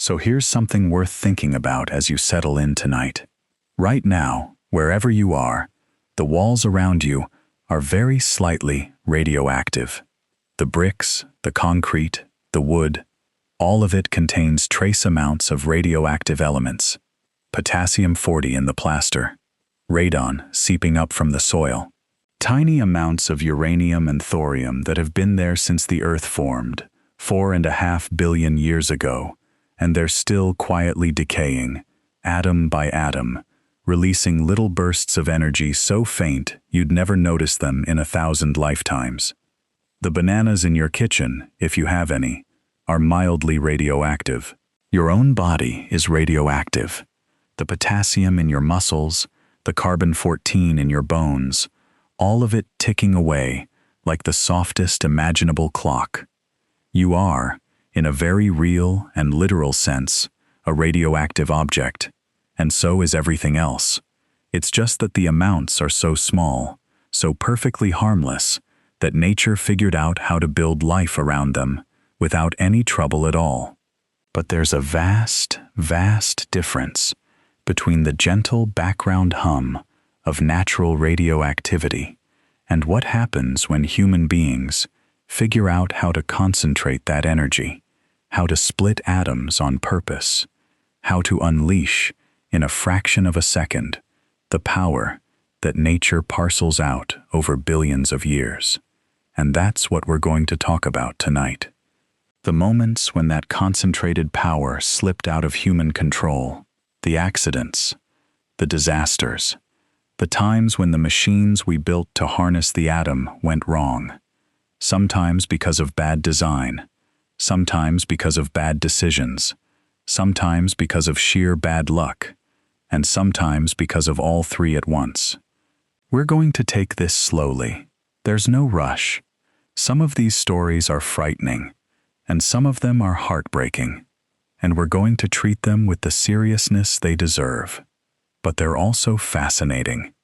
So here's something worth thinking about as you settle in tonight. Right now, wherever you are, the walls around you are very slightly radioactive. The bricks, the concrete, the wood, all of it contains trace amounts of radioactive elements. Potassium-40 in the plaster, radon seeping up from the soil, tiny amounts of uranium and thorium that have been there since the Earth formed, 4.5 billion years ago, and they're still quietly decaying, atom by atom, releasing little bursts of energy so faint you'd never notice them in 1,000 lifetimes. The bananas in your kitchen, if you have any, are mildly radioactive. Your own body is radioactive. The potassium in your muscles, the carbon-14 in your bones, all of it ticking away like the softest imaginable clock. You are, in a very real and literal sense, a radioactive object, and so is everything else. It's just that the amounts are so small, so perfectly harmless, that nature figured out how to build life around them without any trouble at all. But there's a vast, vast difference between the gentle background hum of natural radioactivity and what happens when human beings figure out how to concentrate that energy, how to split atoms on purpose, how to unleash, in a fraction of a second, the power that nature parcels out over billions of years. And that's what we're going to talk about tonight. The moments when that concentrated power slipped out of human control, the accidents, the disasters, the times when the machines we built to harness the atom went wrong, sometimes because of bad design, sometimes because of bad decisions, sometimes because of sheer bad luck, and sometimes because of all three at once. We're going to take this slowly. There's no rush. Some of these stories are frightening, and some of them are heartbreaking, and we're going to treat them with the seriousness they deserve. But they're also fascinating,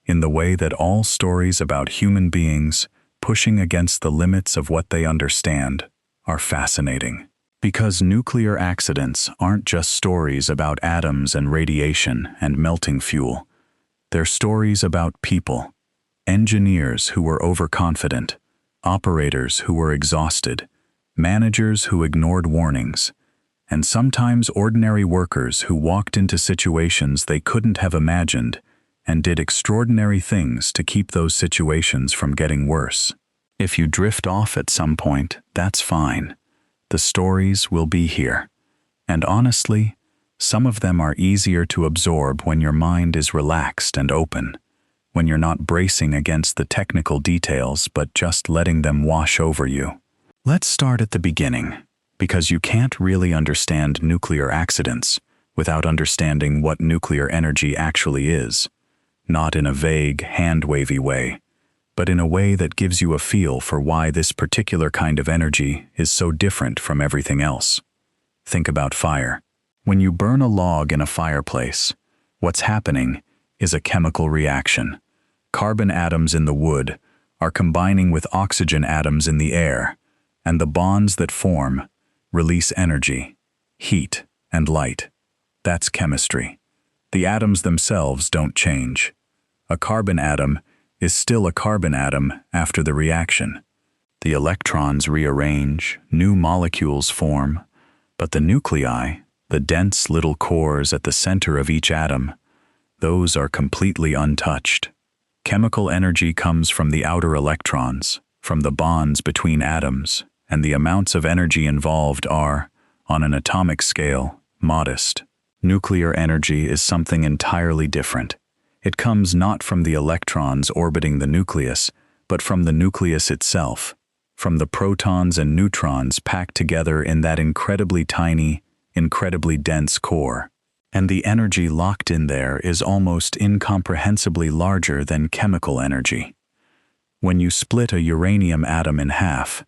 in the way that all stories about human beings pushing against the limits of what they understand are fascinating. Because nuclear accidents aren't just stories about atoms and radiation and melting fuel. They're stories about people, engineers who were overconfident, operators who were exhausted, managers who ignored warnings, and sometimes ordinary workers who walked into situations they couldn't have imagined and did extraordinary things to keep those situations from getting worse. If you drift off at some point, that's fine. The stories will be here. And honestly, some of them are easier to absorb when your mind is relaxed and open, when you're not bracing against the technical details but just letting them wash over you. Let's start at the beginning, because you can't really understand nuclear accidents without understanding what nuclear energy actually is, not in a vague, hand-wavy way, but in a way that gives you a feel for why this particular kind of energy is so different from everything else. Think about fire. When you burn a log in a fireplace, what's happening is a chemical reaction. Carbon atoms in the wood are combining with oxygen atoms in the air, and the bonds that form release energy, heat, and light. That's chemistry. The atoms themselves don't change. A carbon atom is still a carbon atom after the reaction. The electrons rearrange, new molecules form, but the nuclei, the dense little cores at the center of each atom, those are completely untouched. Chemical energy comes from the outer electrons, from the bonds between atoms, and the amounts of energy involved are, on an atomic scale, modest. Nuclear energy is something entirely different. It comes not from the electrons orbiting the nucleus, but from the nucleus itself, from the protons and neutrons packed together in that incredibly tiny, incredibly dense core. And the energy locked in there is almost incomprehensibly larger than chemical energy. When you split a uranium atom in half,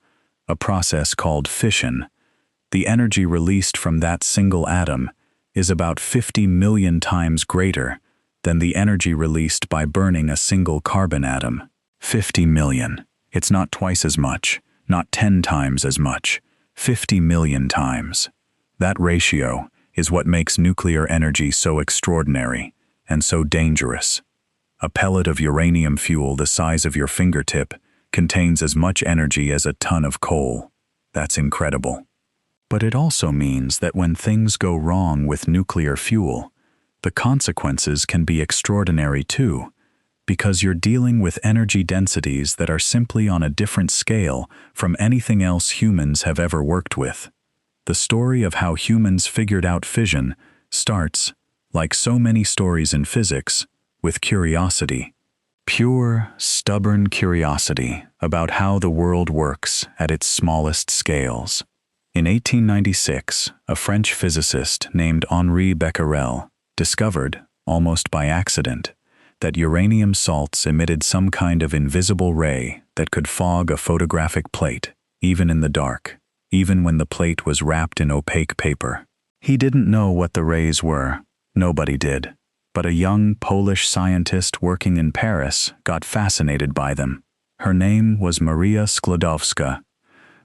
a process called fission, the energy released from that single atom is about 50 million times greater than the energy released by burning a single carbon atom. 50 million. It's not twice as much, not 10 times as much, 50 million times. That ratio is what makes nuclear energy so extraordinary and so dangerous. A pellet of uranium fuel the size of your fingertip contains as much energy as a ton of coal. That's incredible. But it also means that when things go wrong with nuclear fuel, the consequences can be extraordinary too, because you're dealing with energy densities that are simply on a different scale from anything else humans have ever worked with. The story of how humans figured out fission starts, like so many stories in physics, with curiosity. Pure, stubborn curiosity about how the world works at its smallest scales. In 1896, a French physicist named Henri Becquerel discovered, almost by accident, that uranium salts emitted some kind of invisible ray that could fog a photographic plate, even in the dark, even when the plate was wrapped in opaque paper. He didn't know what the rays were. Nobody did. But a young Polish scientist working in Paris got fascinated by them. Her name was Maria Sklodowska,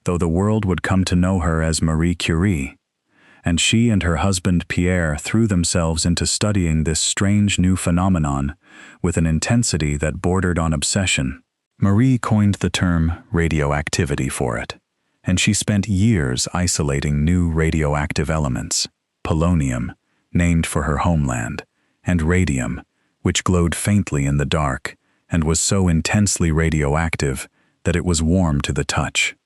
though the world would come to know her as Marie Curie, and she and her husband Pierre threw themselves into studying this strange new phenomenon with an intensity that bordered on obsession. Marie coined the term radioactivity for it, and she spent years isolating new radioactive elements: polonium, named for her homeland, and radium, which glowed faintly in the dark and was so intensely radioactive that it was warm to the touch.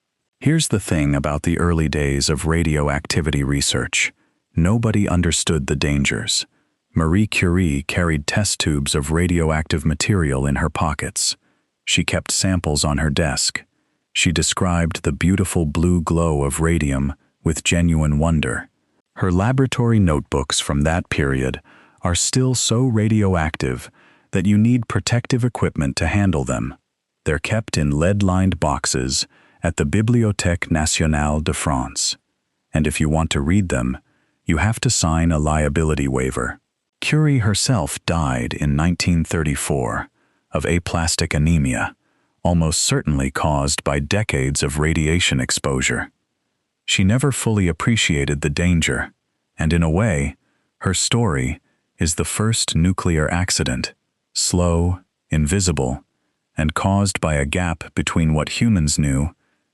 Here's the thing about the early days of radioactivity research. Nobody understood the dangers. Marie Curie carried test tubes of radioactive material in her pockets. She kept samples on her desk. She described the beautiful blue glow of radium with genuine wonder. Her laboratory notebooks from that period are still so radioactive that you need protective equipment to handle them. They're kept in lead-lined boxes at the Bibliothèque Nationale de France, and if you want to read them, you have to sign a liability waiver. Curie herself died in 1934 of aplastic anemia, almost certainly caused by decades of radiation exposure. She never fully appreciated the danger, and in a way, her story is the first nuclear accident, slow, invisible, and caused by a gap between what humans knew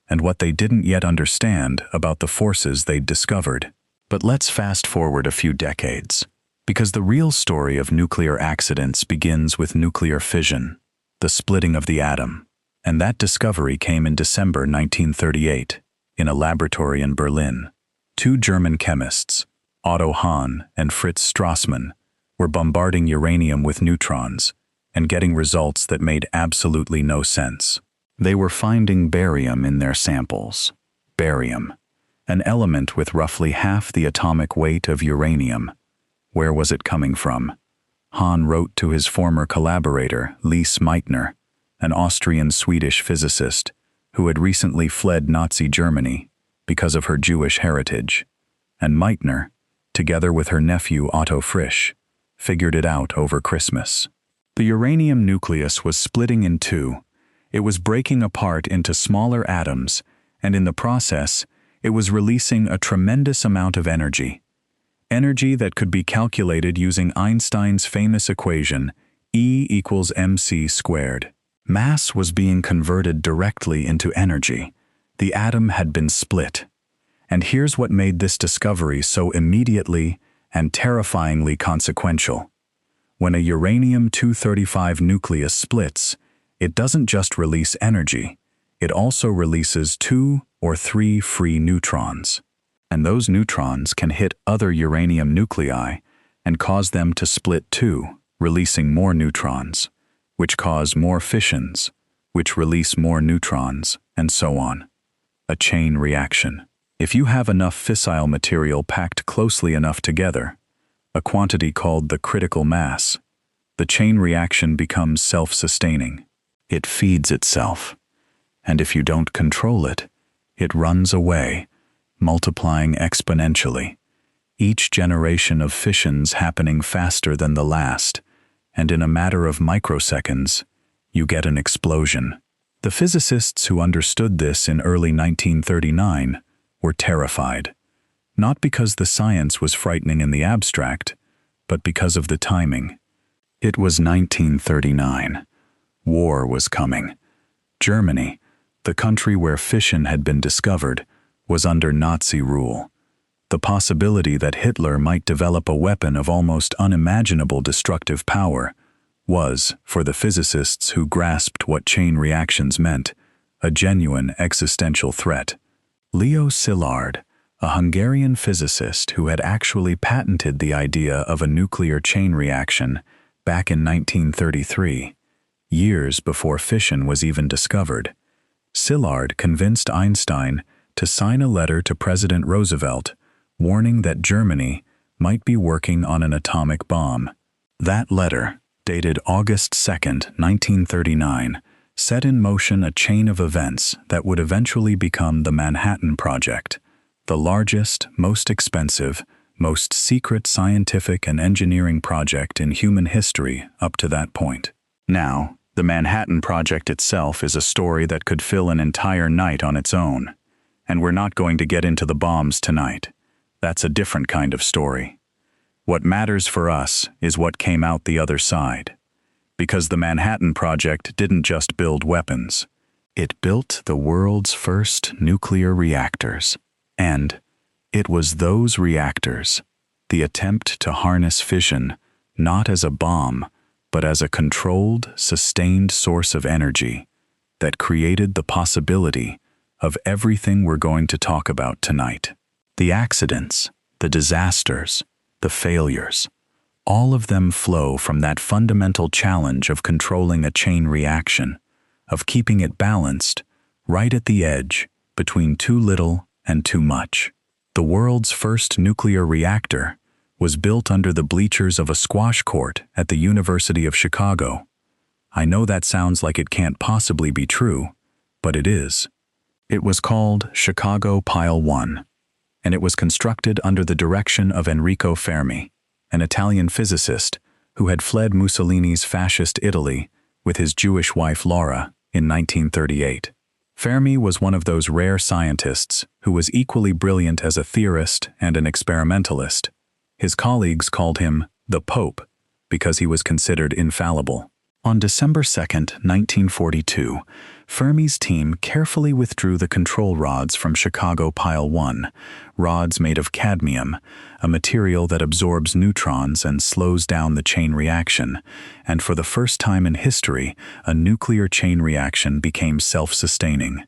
and what they didn't yet understand about the forces they'd discovered. But let's fast forward a few decades, because the real story of nuclear accidents begins with nuclear fission, the splitting of the atom, and that discovery came in December 1938 in a laboratory in Berlin. Two German chemists, Otto Hahn and Fritz Strassmann, were bombarding uranium with neutrons and getting results that made absolutely no sense. They were finding barium in their samples. Barium, an element with roughly half the atomic weight of uranium. Where was it coming from? Hahn wrote to his former collaborator, Lise Meitner, an Austrian-Swedish physicist who had recently fled Nazi Germany because of her Jewish heritage, and Meitner, together with her nephew Otto Frisch, figured it out over Christmas. The uranium nucleus was splitting in two. It was breaking apart into smaller atoms, and in the process, it was releasing a tremendous amount of energy. Energy that could be calculated using Einstein's famous equation, E equals mc squared. Mass was being converted directly into energy. The atom had been split. And here's what made this discovery so immediately and terrifyingly consequential. When a uranium-235 nucleus splits, it doesn't just release energy, it also releases 2 or 3 free neutrons. And those neutrons can hit other uranium nuclei and cause them to split too, releasing more neutrons, which cause more fissions, which release more neutrons, and so on. A chain reaction. If you have enough fissile material packed closely enough together, a quantity called the critical mass, the chain reaction becomes self-sustaining. It feeds itself. And if you don't control it, it runs away, multiplying exponentially, each generation of fissions happening faster than the last, and in a matter of microseconds, you get an explosion. The physicists who understood this in early 1939 were terrified. Not because the science was frightening in the abstract, but because of the timing. It was 1939. War was coming. Germany, the country where fission had been discovered, was under Nazi rule. The possibility that Hitler might develop a weapon of almost unimaginable destructive power was, for the physicists who grasped what chain reactions meant, a genuine existential threat. Leo Szilard, a Hungarian physicist who had actually patented the idea of a nuclear chain reaction back in 1933, years before fission was even discovered, Szilard convinced Einstein to sign a letter to President Roosevelt warning that Germany might be working on an atomic bomb. That letter, dated August 2, 1939, set in motion a chain of events that would eventually become the Manhattan Project, the largest, most expensive, most secret scientific and engineering project in human history up to that point. Now, the Manhattan Project itself is a story that could fill an entire night on its own. And we're not going to get into the bombs tonight. That's a different kind of story. What matters for us is what came out the other side. Because the Manhattan Project didn't just build weapons. It built the world's first nuclear reactors. And it was those reactors, the attempt to harness fission, not as a bomb, but as a controlled, sustained source of energy, that created the possibility of everything we're going to talk about tonight. The accidents, the disasters, the failures, all of them flow from that fundamental challenge of controlling a chain reaction, of keeping it balanced, right at the edge, between too little and too much. The world's first nuclear reactor was built under the bleachers of a squash court at the University of Chicago. I know that sounds like it can't possibly be true, but it is. It was called Chicago Pile 1, and it was constructed under the direction of Enrico Fermi, an Italian physicist who had fled Mussolini's fascist Italy with his Jewish wife Laura in 1938. Fermi was one of those rare scientists who was equally brilliant as a theorist and an experimentalist. His colleagues called him the Pope because he was considered infallible. On December 2, 1942, Fermi's team carefully withdrew the control rods from Chicago Pile 1, rods made of cadmium, a material that absorbs neutrons and slows down the chain reaction, and for the first time in history, a nuclear chain reaction became self-sustaining.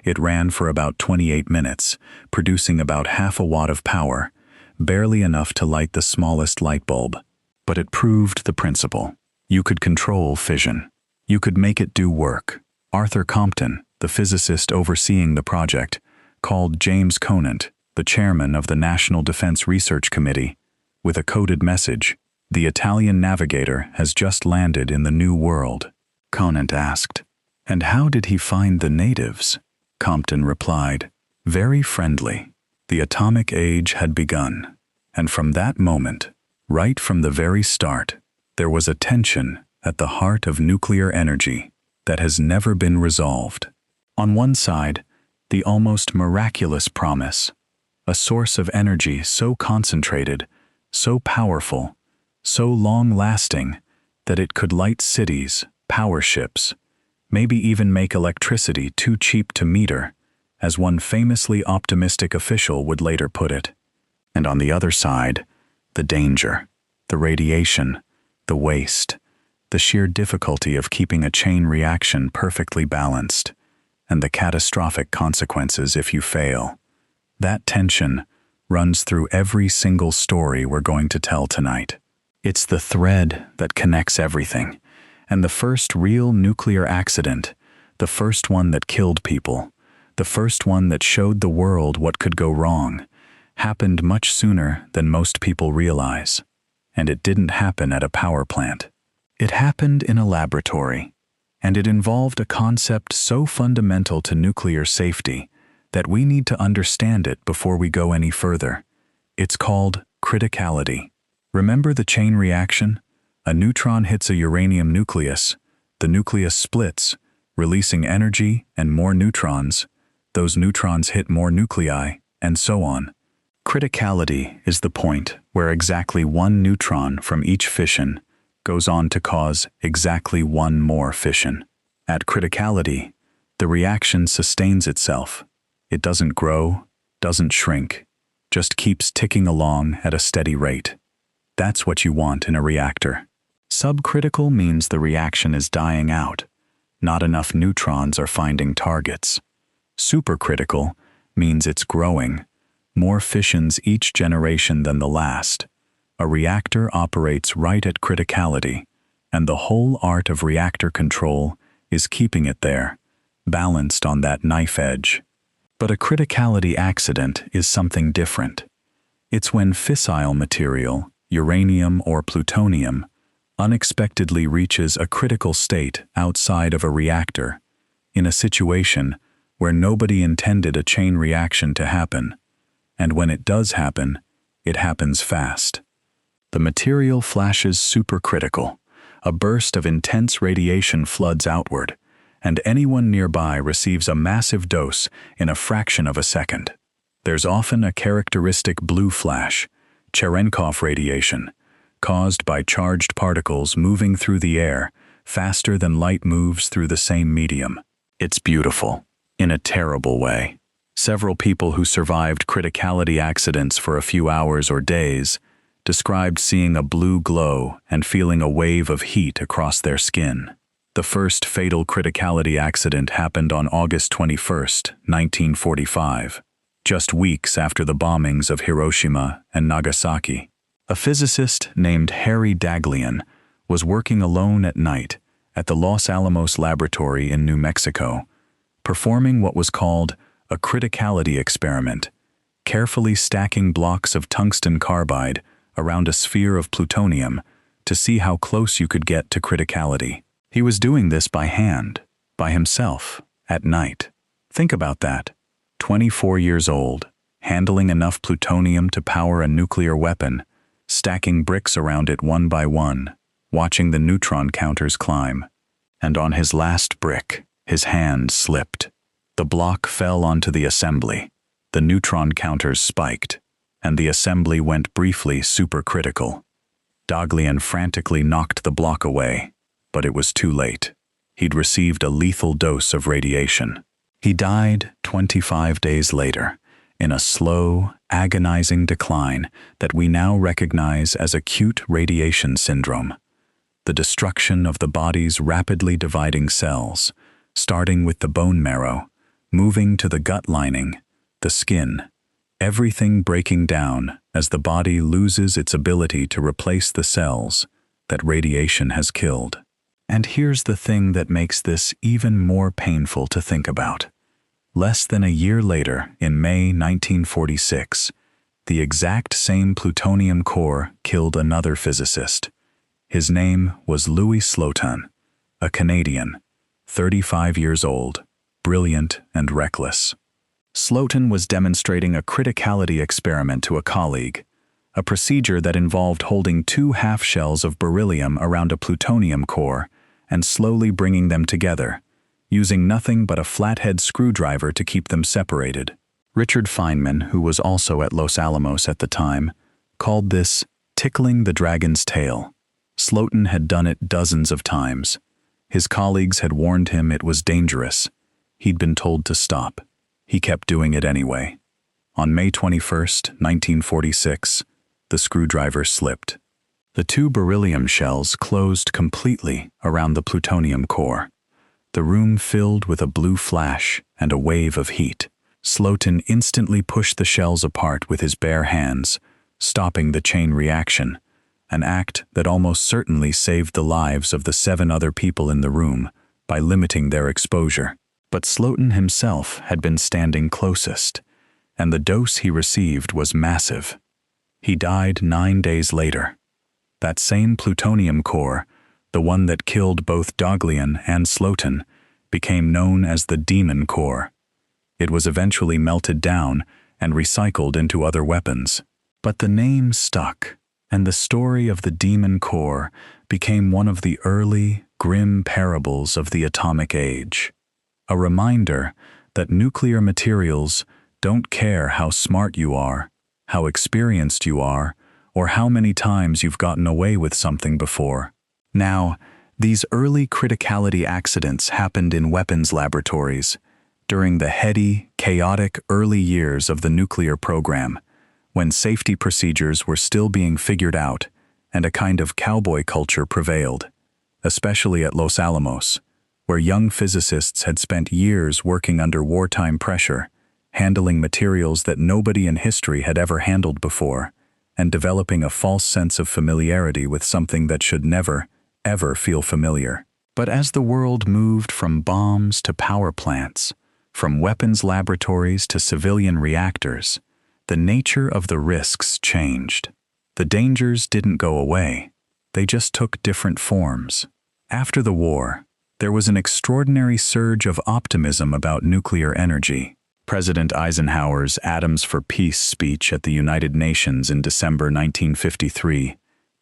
It ran for about 28 minutes, producing about half a watt of power, barely enough to light the smallest light bulb. But it proved the principle. You could control fission. You could make it do work. Arthur Compton, the physicist overseeing the project, called James Conant, the chairman of the National Defense Research Committee, with a coded message. The Italian navigator has just landed in the New World. Conant asked. And how did he find the natives? Compton replied, very friendly. The atomic age had begun. And from that moment, right from the very start, there was a tension at the heart of nuclear energy that has never been resolved. On one side, the almost miraculous promise, a source of energy so concentrated, so powerful, so long-lasting that it could light cities, power ships, maybe even make electricity too cheap to meter, as one famously optimistic official would later put it. And on the other side, the danger, the radiation, the waste, the sheer difficulty of keeping a chain reaction perfectly balanced, and the catastrophic consequences if you fail. That tension runs through every single story we're going to tell tonight. It's the thread that connects everything, and the first real nuclear accident, the first one that killed people, the first one that showed the world what could go wrong, happened much sooner than most people realize. And it didn't happen at a power plant. It happened in a laboratory, and it involved a concept so fundamental to nuclear safety that we need to understand it before we go any further. It's called criticality. Remember the chain reaction? A neutron hits a uranium nucleus. The nucleus splits, releasing energy and more neutrons. Those neutrons hit more nuclei, and so on. Criticality is the point where exactly one neutron from each fission goes on to cause exactly one more fission. At criticality, the reaction sustains itself. It doesn't grow, doesn't shrink, just keeps ticking along at a steady rate. That's what you want in a reactor. Subcritical means the reaction is dying out. Not enough neutrons are finding targets. Supercritical means it's growing. More fissions each generation than the last. A reactor operates right at criticality, and the whole art of reactor control is keeping it there, balanced on that knife edge. But a criticality accident is something different. It's when fissile material, uranium or plutonium, unexpectedly reaches a critical state outside of a reactor, in a situation where nobody intended a chain reaction to happen. And when it does happen, it happens fast. The material flashes supercritical. A burst of intense radiation floods outward, and anyone nearby receives a massive dose in a fraction of a second. There's often a characteristic blue flash, Cherenkov radiation, caused by charged particles moving through the air faster than light moves through the same medium. It's beautiful, in a terrible way. Several people who survived criticality accidents for a few hours or days described seeing a blue glow and feeling a wave of heat across their skin. The first fatal criticality accident happened on August 21, 1945, just weeks after the bombings of Hiroshima and Nagasaki. A physicist named Harry Daghlian was working alone at night at the Los Alamos Laboratory in New Mexico, performing what was called a criticality experiment, carefully stacking blocks of tungsten carbide around a sphere of plutonium to see how close you could get to criticality. He was doing this by hand, by himself, at night. Think about that. 24 years old, handling enough plutonium to power a nuclear weapon, stacking bricks around it one by one, watching the neutron counters climb. And on his last brick, his hand slipped. The block fell onto the assembly. The neutron counters spiked, and the assembly went briefly supercritical. Daghlian frantically knocked the block away, but it was too late. He'd received a lethal dose of radiation. He died 25 days later, in a slow, agonizing decline that we now recognize as acute radiation syndrome. The destruction of the body's rapidly dividing cells, starting with the bone marrow, moving to the gut lining, the skin, everything breaking down as the body loses its ability to replace the cells that radiation has killed. And here's the thing that makes this even more painful to think about. Less than a year later, in May 1946, the exact same plutonium core killed another physicist. His name was Louis Slotin, a Canadian, 35 years old, brilliant and reckless. Slotin was demonstrating a criticality experiment to a colleague, a procedure that involved holding 2 half-shells of beryllium around a plutonium core and slowly bringing them together, using nothing but a flathead screwdriver to keep them separated. Richard Feynman, who was also at Los Alamos at the time, called this tickling the dragon's tail. Slotin had done it dozens of times. His colleagues had warned him it was dangerous. He'd been told to stop. He kept doing it anyway. On May 21, 1946, the screwdriver slipped. The 2 beryllium shells closed completely around the plutonium core. The room filled with a blue flash and a wave of heat. Slotin instantly pushed the shells apart with his bare hands, stopping the chain reaction, an act that almost certainly saved the lives of the 7 other people in the room by limiting their exposure. But Slotin himself had been standing closest, and the dose he received was massive. He died 9 days later. That same plutonium core, the one that killed both Daghlian and Slotin, became known as the Demon Core. It was eventually melted down and recycled into other weapons. But the name stuck, and the story of the Demon Core became one of the early, grim parables of the atomic age. A reminder that nuclear materials don't care how smart you are, how experienced you are, or how many times you've gotten away with something before. Now, these early criticality accidents happened in weapons laboratories during the heady, chaotic early years of the nuclear program, when safety procedures were still being figured out and a kind of cowboy culture prevailed, especially at Los Alamos, where young physicists had spent years working under wartime pressure, handling materials that nobody in history had ever handled before, and developing a false sense of familiarity with something that should never, ever feel familiar. But as the world moved from bombs to power plants, from weapons laboratories to civilian reactors, the nature of the risks changed. The dangers didn't go away. They just took different forms. After the war, there was an extraordinary surge of optimism about nuclear energy. President Eisenhower's Atoms for Peace speech at the United Nations in December 1953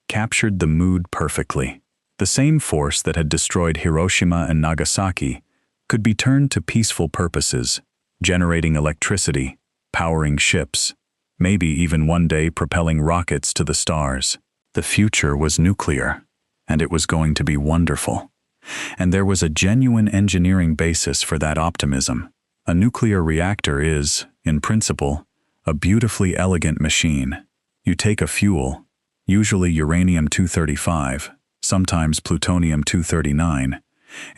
captured the mood perfectly. The same force that had destroyed Hiroshima and Nagasaki could be turned to peaceful purposes, generating electricity, powering ships, maybe even one day propelling rockets to the stars. The future was nuclear, and it was going to be wonderful. And there was a genuine engineering basis for that optimism. A nuclear reactor is, in principle, a beautifully elegant machine. You take a fuel, usually uranium-235, sometimes plutonium-239,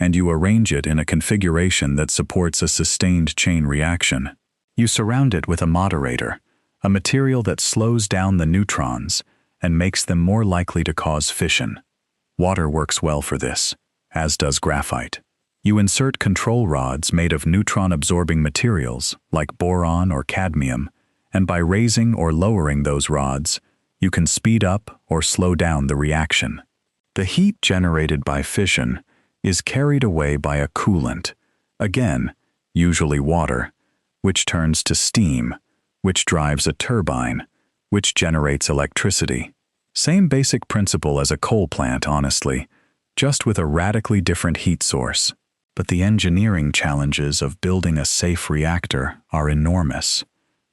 and you arrange it in a configuration that supports a sustained chain reaction. You surround it with a moderator, a material that slows down the neutrons and makes them more likely to cause fission. Water works well for this, as does graphite. You insert control rods made of neutron-absorbing materials, like boron or cadmium, and by raising or lowering those rods, you can speed up or slow down the reaction. The heat generated by fission is carried away by a coolant, again, usually water, which turns to steam, which drives a turbine, which generates electricity. Same basic principle as a coal plant, honestly, just with a radically different heat source. But the engineering challenges of building a safe reactor are enormous,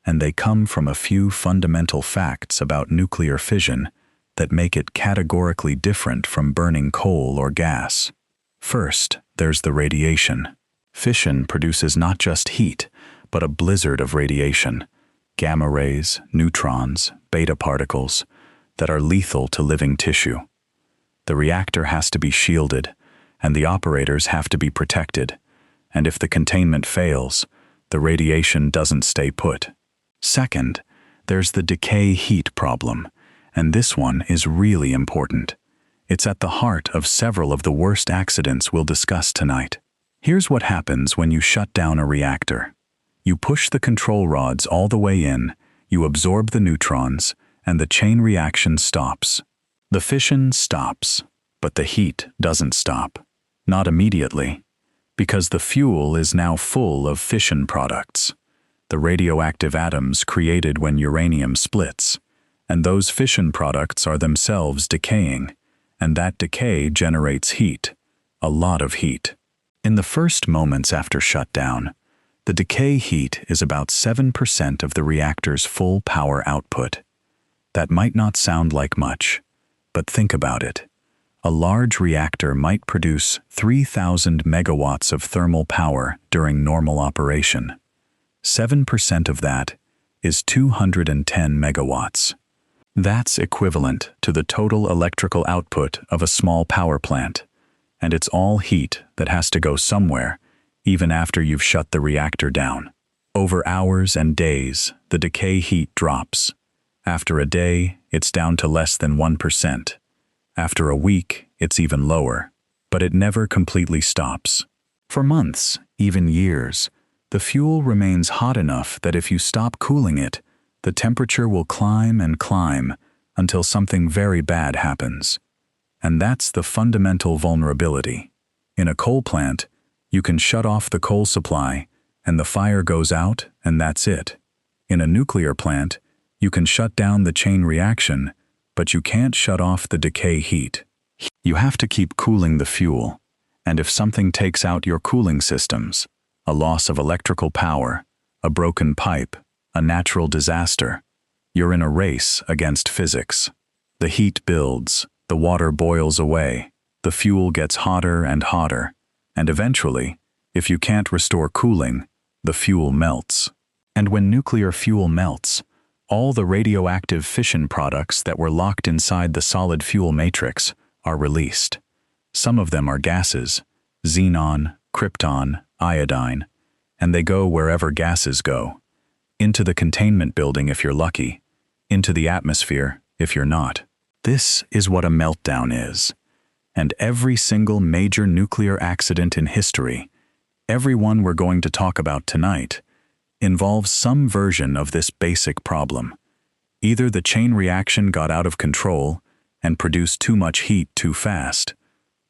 and they come from a few fundamental facts about nuclear fission that make it categorically different from burning coal or gas. First, there's the radiation. Fission produces not just heat, but a blizzard of radiation, gamma rays, neutrons, beta particles, that are lethal to living tissue. The reactor has to be shielded, and the operators have to be protected, and if the containment fails, the radiation doesn't stay put. Second, there's the decay heat problem, and this one is really important. It's at the heart of several of the worst accidents we'll discuss tonight. Here's what happens when you shut down a reactor. You push the control rods all the way in, you absorb the neutrons, and the chain reaction stops. The fission stops, but the heat doesn't stop. Not immediately, because the fuel is now full of fission products, the radioactive atoms created when uranium splits, and those fission products are themselves decaying, and that decay generates heat, a lot of heat. In the first moments after shutdown, the decay heat is about 7% of the reactor's full power output. That might not sound like much, but think about it. A large reactor might produce 3,000 megawatts of thermal power during normal operation. 7% of that is 210 megawatts. That's equivalent to the total electrical output of a small power plant, and it's all heat that has to go somewhere, even after you've shut the reactor down. Over hours and days, the decay heat drops. After a day, it's down to less than 1%. After a week, it's even lower, but it never completely stops. For months, even years, the fuel remains hot enough that if you stop cooling it, the temperature will climb and climb until something very bad happens. And that's the fundamental vulnerability. In a coal plant, you can shut off the coal supply, and the fire goes out, and that's it. In a nuclear plant, you can shut down the chain reaction, but you can't shut off the decay heat. You have to keep cooling the fuel, and if something takes out your cooling systems, a loss of electrical power, a broken pipe, a natural disaster, You're in a race against physics. The heat builds, the water boils away, the fuel gets hotter and hotter, and eventually, if you can't restore cooling, the fuel melts. And when nuclear fuel melts, all the radioactive fission products that were locked inside the solid fuel matrix are released. Some of them are gases, xenon, krypton, iodine, and they go wherever gases go. Into the containment building if you're lucky, into the atmosphere if you're not. This is what a meltdown is. And every single major nuclear accident in history, every one we're going to talk about tonight, involves some version of this basic problem. Either the chain reaction got out of control and produced too much heat too fast,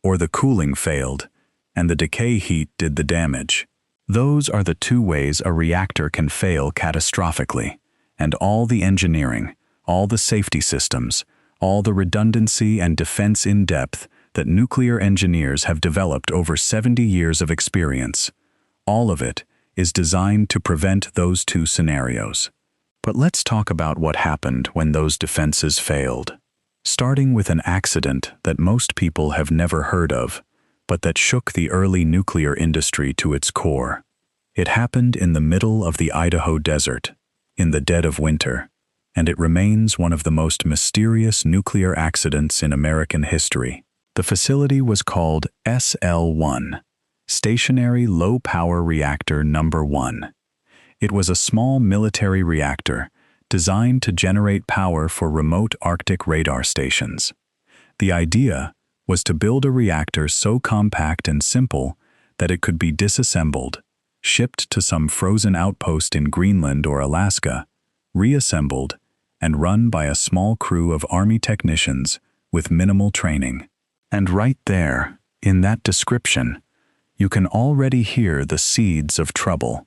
or the cooling failed and the decay heat did the damage. Those are the two ways a reactor can fail catastrophically, and all the engineering, all the safety systems, all the redundancy and defense in depth that nuclear engineers have developed over 70 years of experience, all of it is designed to prevent those two scenarios. But let's talk about what happened when those defenses failed. Starting with an accident that most people have never heard of, but that shook the early nuclear industry to its core. It happened in the middle of the Idaho desert, in the dead of winter, and it remains one of the most mysterious nuclear accidents in American history. The facility was called SL-1, Stationary Low Power Reactor Number 1. It was a small military reactor designed to generate power for remote Arctic radar stations. The idea was to build a reactor so compact and simple that it could be disassembled, shipped to some frozen outpost in Greenland or Alaska, reassembled, and run by a small crew of Army technicians with minimal training. And right there, in that description, you can already hear the seeds of trouble.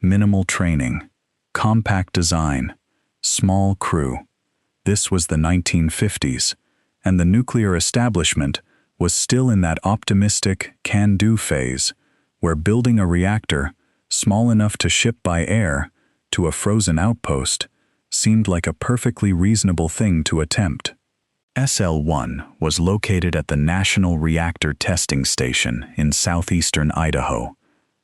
Minimal training, compact design, small crew. This was the 1950s, and the nuclear establishment was still in that optimistic can-do phase, where building a reactor, small enough to ship by air, to a frozen outpost, seemed like a perfectly reasonable thing to attempt. SL-1 was located at the National Reactor Testing Station in southeastern Idaho,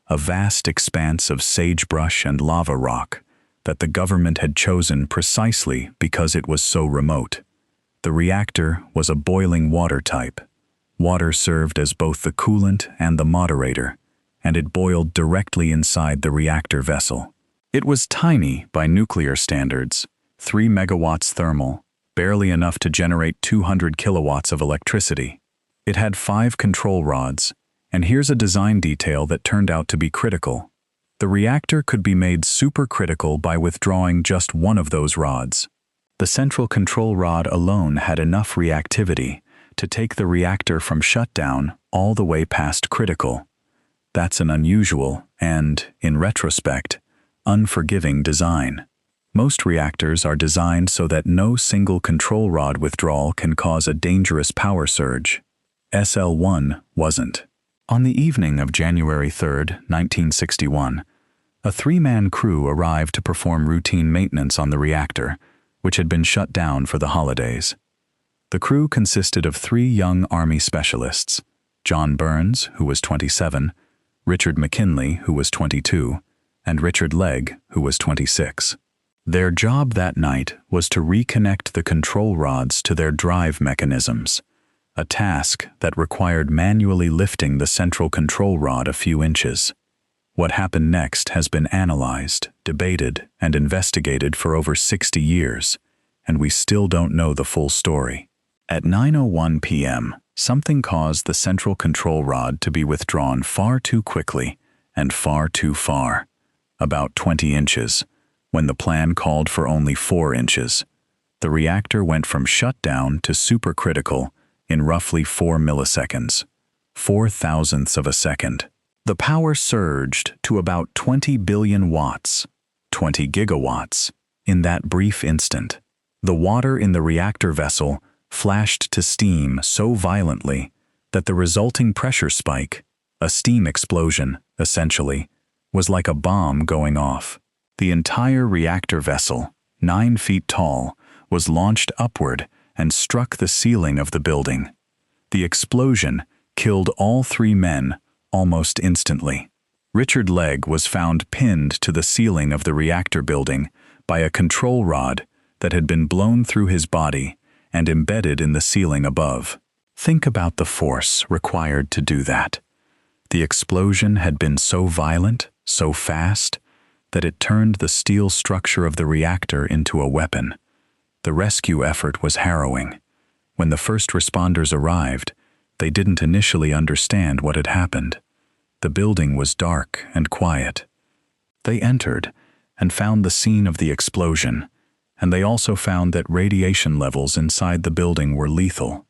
a vast expanse of sagebrush and lava rock that the government had chosen precisely because it was so remote. The reactor was a boiling water type. Water served as both the coolant and the moderator, and it boiled directly inside the reactor vessel. It was tiny by nuclear standards, 3 megawatts thermal, barely enough to generate 200 kilowatts of electricity. It had 5 control rods, and here's a design detail that turned out to be critical. The reactor could be made supercritical by withdrawing just one of those rods. The central control rod alone had enough reactivity to take the reactor from shutdown all the way past critical. That's an unusual and, in retrospect, unforgiving design. Most reactors are designed so that no single control rod withdrawal can cause a dangerous power surge. SL-1 wasn't. On the evening of January 3, 1961, a 3-man crew arrived to perform routine maintenance on the reactor, which had been shut down for the holidays. The crew consisted of 3 young Army specialists, John Burns, who was 27, Richard McKinley, who was 22, and Richard Legg, who was 26. Their job that night was to reconnect the control rods to their drive mechanisms, a task that required manually lifting the central control rod a few inches. What happened next has been analyzed, debated, and investigated for over 60 years, and we still don't know the full story. At 9:01 p.m., something caused the central control rod to be withdrawn far too quickly and far too far, about 20 inches, when the plan called for only 4 inches. The reactor went from shutdown to supercritical in roughly 4 milliseconds, 4 thousandths of a second. The power surged to about 20 billion watts, 20 gigawatts, in that brief instant. The water in the reactor vessel flashed to steam so violently that the resulting pressure spike, a steam explosion, essentially, was like a bomb going off. The entire reactor vessel, 9 feet tall, was launched upward and struck the ceiling of the building. The explosion killed all 3 men almost instantly. Richard Legg was found pinned to the ceiling of the reactor building by a control rod that had been blown through his body and embedded in the ceiling above. Think about the force required to do that. The explosion had been so violent, so fast, that it turned the steel structure of the reactor into a weapon. The rescue effort was harrowing. When the first responders arrived, they didn't initially understand what had happened. The building was dark and quiet. They entered and found the scene of the explosion, and they also found that radiation levels inside the building were lethal,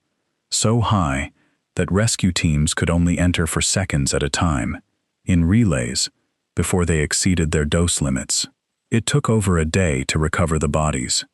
so high that rescue teams could only enter for seconds at a time, in relays, before they exceeded their dose limits. It took over a day to recover the bodies.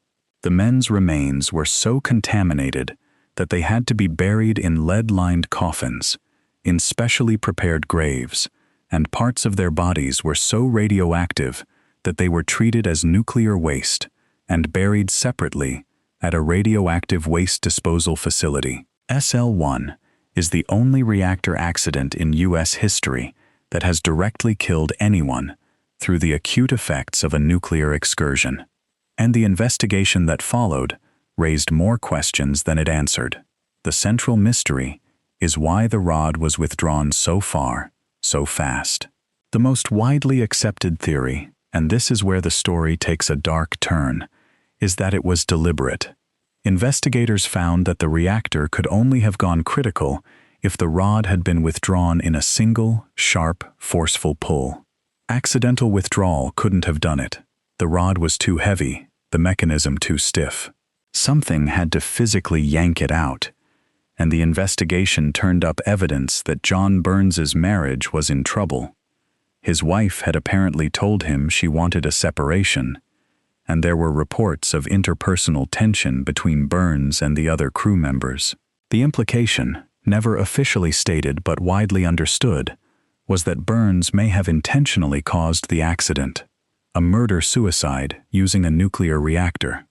The men's remains were so contaminated that they had to be buried in lead-lined coffins, in specially prepared graves, and parts of their bodies were so radioactive that they were treated as nuclear waste and buried separately at a radioactive waste disposal facility. SL-1 is the only reactor accident in U.S. history that has directly killed anyone through the acute effects of a nuclear excursion. And the investigation that followed raised more questions than it answered. The central mystery is why the rod was withdrawn so far, so fast. The most widely accepted theory, and this is where the story takes a dark turn, is that it was deliberate. Investigators found that the reactor could only have gone critical if the rod had been withdrawn in a single, sharp, forceful pull. Accidental withdrawal couldn't have done it. The rod was too heavy, the mechanism too stiff. Something had to physically yank it out, and the investigation turned up evidence that John Burns's marriage was in trouble. His wife had apparently told him she wanted a separation, and there were reports of interpersonal tension between Burns and the other crew members. The implication, never officially stated but widely understood, was that Burns may have intentionally caused the accident, a murder-suicide using a nuclear reactor.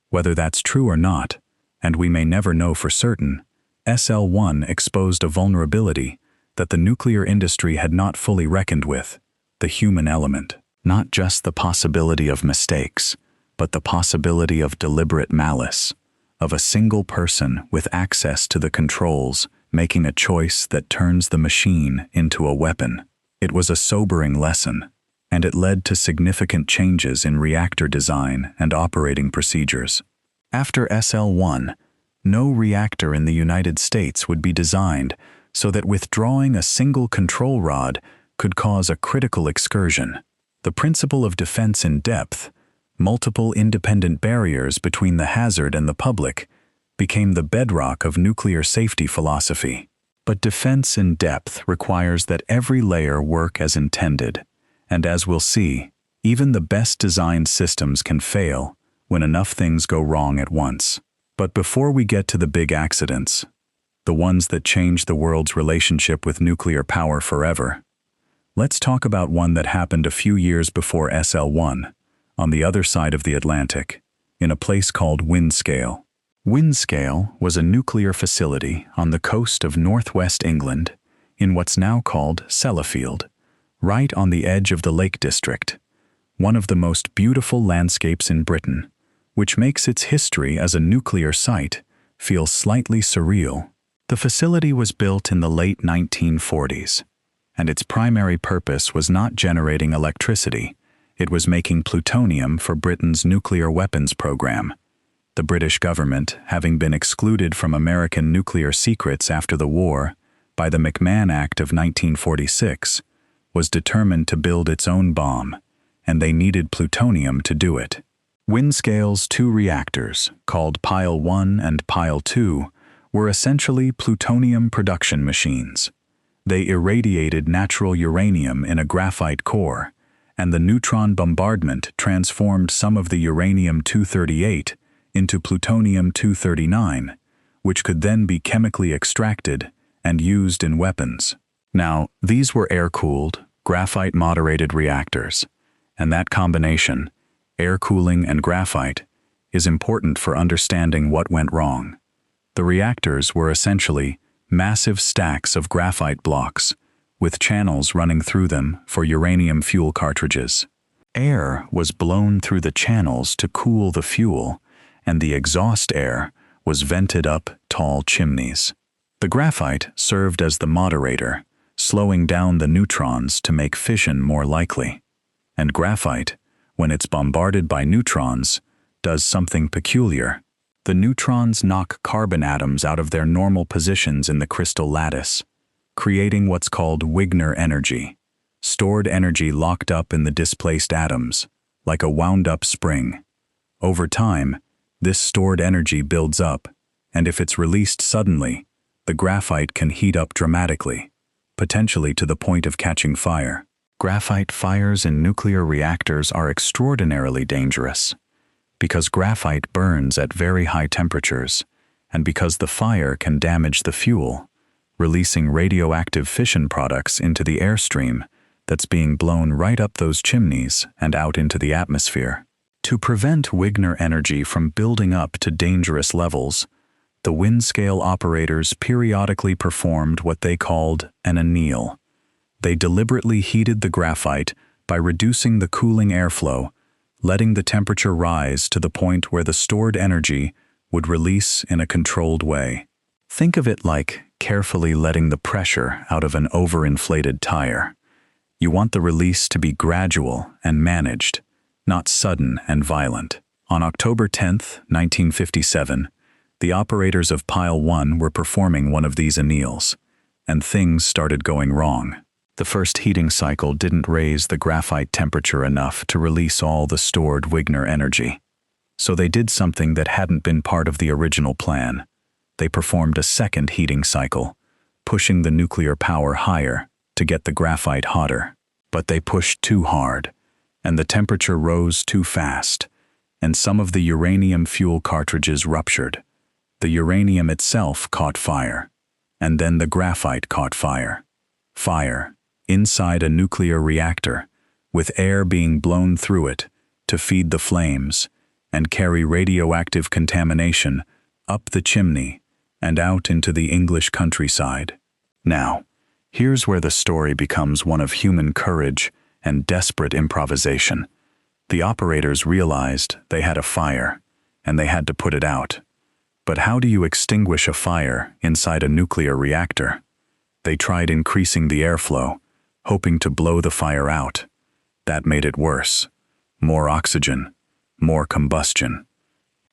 Whether that's true or not, and we may never know for certain, SL-1 exposed a vulnerability that the nuclear industry had not fully reckoned with, the human element. Not just the possibility of mistakes, but the possibility of deliberate malice, of a single person with access to the controls making a choice that turns the machine into a weapon. It was a sobering lesson, and it led to significant changes in reactor design and operating procedures. After SL-1, no reactor in the United States would be designed so that withdrawing a single control rod could cause a critical excursion. The principle of defense in depth, multiple independent barriers between the hazard and the public, became the bedrock of nuclear safety philosophy. But defense in depth requires that every layer work as intended, and as we'll see, even the best designed systems can fail when enough things go wrong at once. But before we get to the big accidents, the ones that change the world's relationship with nuclear power forever, let's talk about one that happened a few years before SL-1, on the other side of the Atlantic, in a place called Windscale. Windscale was a nuclear facility on the coast of northwest England, in what's now called Sellafield, right on the edge of the Lake District, one of the most beautiful landscapes in Britain, which makes its history as a nuclear site feel slightly surreal. The facility was built in the late 1940s, and its primary purpose was not generating electricity, it was making plutonium for Britain's nuclear weapons program. The British government, having been excluded from American nuclear secrets after the war by the McMahon Act of 1946, was determined to build its own bomb, and they needed plutonium to do it. Windscale's 2 reactors, called Pile 1 and Pile 2, were essentially plutonium production machines. They irradiated natural uranium in a graphite core, and the neutron bombardment transformed some of the uranium-238 into plutonium-239, which could then be chemically extracted and used in weapons. Now, these were air-cooled, graphite-moderated reactors, and that combination, air cooling and graphite, is important for understanding what went wrong. The reactors were essentially massive stacks of graphite blocks, with channels running through them for uranium fuel cartridges. Air was blown through the channels to cool the fuel, and the exhaust air was vented up tall chimneys. The graphite served as the moderator, slowing down the neutrons to make fission more likely. And graphite, when it's bombarded by neutrons, does something peculiar. The neutrons knock carbon atoms out of their normal positions in the crystal lattice, creating what's called Wigner energy, stored energy locked up in the displaced atoms, like a wound-up spring. Over time, this stored energy builds up, and if it's released suddenly, the graphite can heat up dramatically, potentially to the point of catching fire. Graphite fires in nuclear reactors are extraordinarily dangerous, because graphite burns at very high temperatures, and because the fire can damage the fuel, releasing radioactive fission products into the airstream that's being blown right up those chimneys and out into the atmosphere. To prevent Wigner energy from building up to dangerous levels, the Windscale operators periodically performed what they called an anneal. They deliberately heated the graphite by reducing the cooling airflow, letting the temperature rise to the point where the stored energy would release in a controlled way. Think of it like carefully letting the pressure out of an overinflated tire. You want the release to be gradual and managed, not sudden and violent. On October 10, 1957, the operators of Pile 1 were performing one of these anneals, and things started going wrong. The first heating cycle didn't raise the graphite temperature enough to release all the stored Wigner energy. So they did something that hadn't been part of the original plan. They performed a second heating cycle, pushing the nuclear power higher to get the graphite hotter. But they pushed too hard, and the temperature rose too fast, and some of the uranium fuel cartridges ruptured. The uranium itself caught fire, and then the graphite caught fire. Fire inside a nuclear reactor, with air being blown through it to feed the flames and carry radioactive contamination up the chimney and out into the English countryside. Now, here's where the story becomes one of human courage and desperate improvisation. The operators realized they had a fire, and they had to put it out. But how do you extinguish a fire inside a nuclear reactor? They tried increasing the airflow, hoping to blow the fire out. That made it worse. More oxygen, more combustion.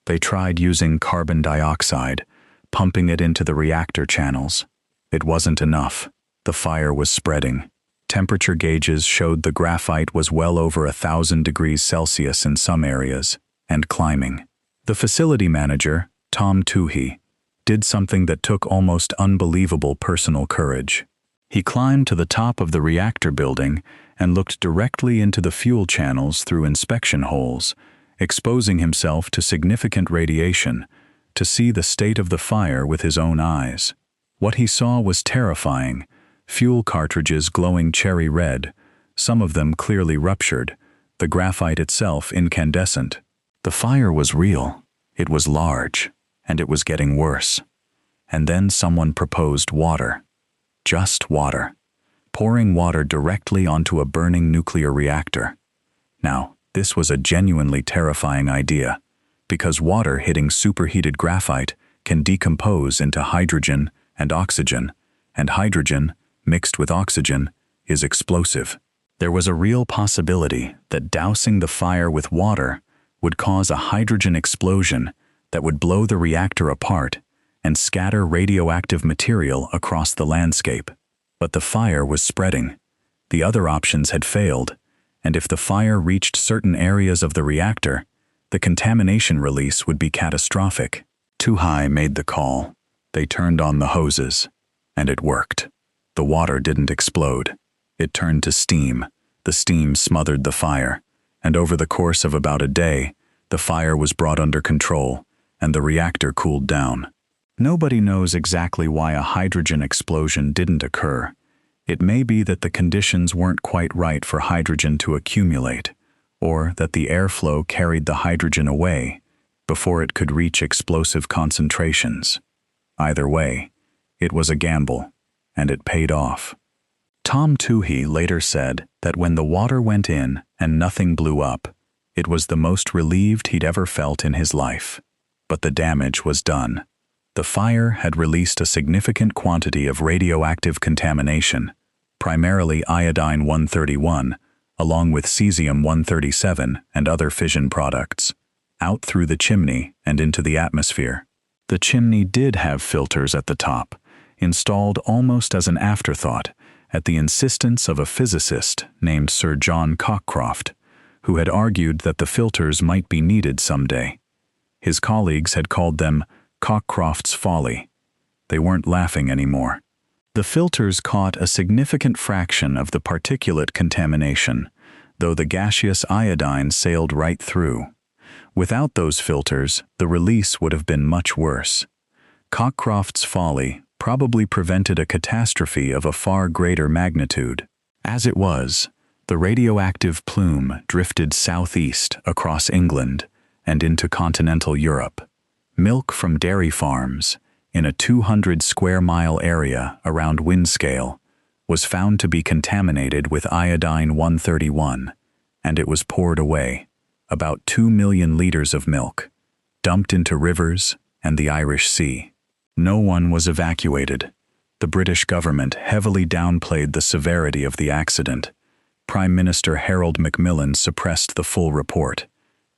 They tried using carbon dioxide, pumping it into the reactor channels. It wasn't enough. The fire was spreading. Temperature gauges showed the graphite was well over 1,000 degrees Celsius in some areas, and climbing. The facility manager, Tom Toohey, did something that took almost unbelievable personal courage. He climbed to the top of the reactor building and looked directly into the fuel channels through inspection holes, exposing himself to significant radiation to see the state of the fire with his own eyes. What he saw was terrifying. Fuel cartridges glowing cherry red, some of them clearly ruptured, the graphite itself incandescent. The fire was real, it was large, and it was getting worse. And then someone proposed water. Just water. Pouring water directly onto a burning nuclear reactor. Now, this was a genuinely terrifying idea, because water hitting superheated graphite can decompose into hydrogen and oxygen, and hydrogen, mixed with oxygen, is explosive. There was a real possibility that dousing the fire with water would cause a hydrogen explosion that would blow the reactor apart and scatter radioactive material across the landscape. But the fire was spreading. The other options had failed, and if the fire reached certain areas of the reactor, the contamination release would be catastrophic. Toohey made the call. They turned on the hoses, and it worked. The water didn't explode. It turned to steam. The steam smothered the fire, and over the course of about a day, the fire was brought under control, and the reactor cooled down. Nobody knows exactly why a hydrogen explosion didn't occur. It may be that the conditions weren't quite right for hydrogen to accumulate, or that the airflow carried the hydrogen away before it could reach explosive concentrations. Either way, it was a gamble, and it paid off. Tom Toohey later said that when the water went in and nothing blew up, it was the most relieved he'd ever felt in his life. But the damage was done. The fire had released a significant quantity of radioactive contamination, primarily iodine-131, along with cesium-137 and other fission products, out through the chimney and into the atmosphere. The chimney did have filters at the top, installed almost as an afterthought, at the insistence of a physicist named Sir John Cockcroft, who had argued that the filters might be needed someday. His colleagues had called them Cockcroft's folly. They weren't laughing anymore. The filters caught a significant fraction of the particulate contamination, though the gaseous iodine sailed right through. Without those filters, the release would have been much worse. Cockcroft's folly probably prevented a catastrophe of a far greater magnitude. As it was, the radioactive plume drifted southeast across England and into continental Europe. Milk from dairy farms, in a 200-square-mile area around Windscale, was found to be contaminated with iodine-131, and it was poured away, about 2 million liters of milk, dumped into rivers and the Irish Sea. No one was evacuated. The British government heavily downplayed the severity of the accident. Prime Minister Harold Macmillan suppressed the full report.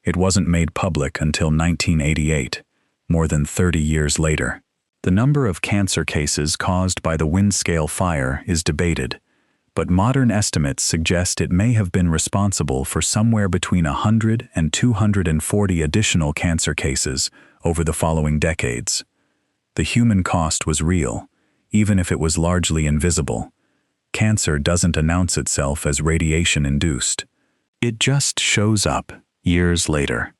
It wasn't made public until 1988, more than 30 years later. The number of cancer cases caused by the Windscale fire is debated, but modern estimates suggest it may have been responsible for somewhere between 100 and 240 additional cancer cases over the following decades. The human cost was real, even if it was largely invisible. Cancer doesn't announce itself as radiation-induced. It just shows up years later,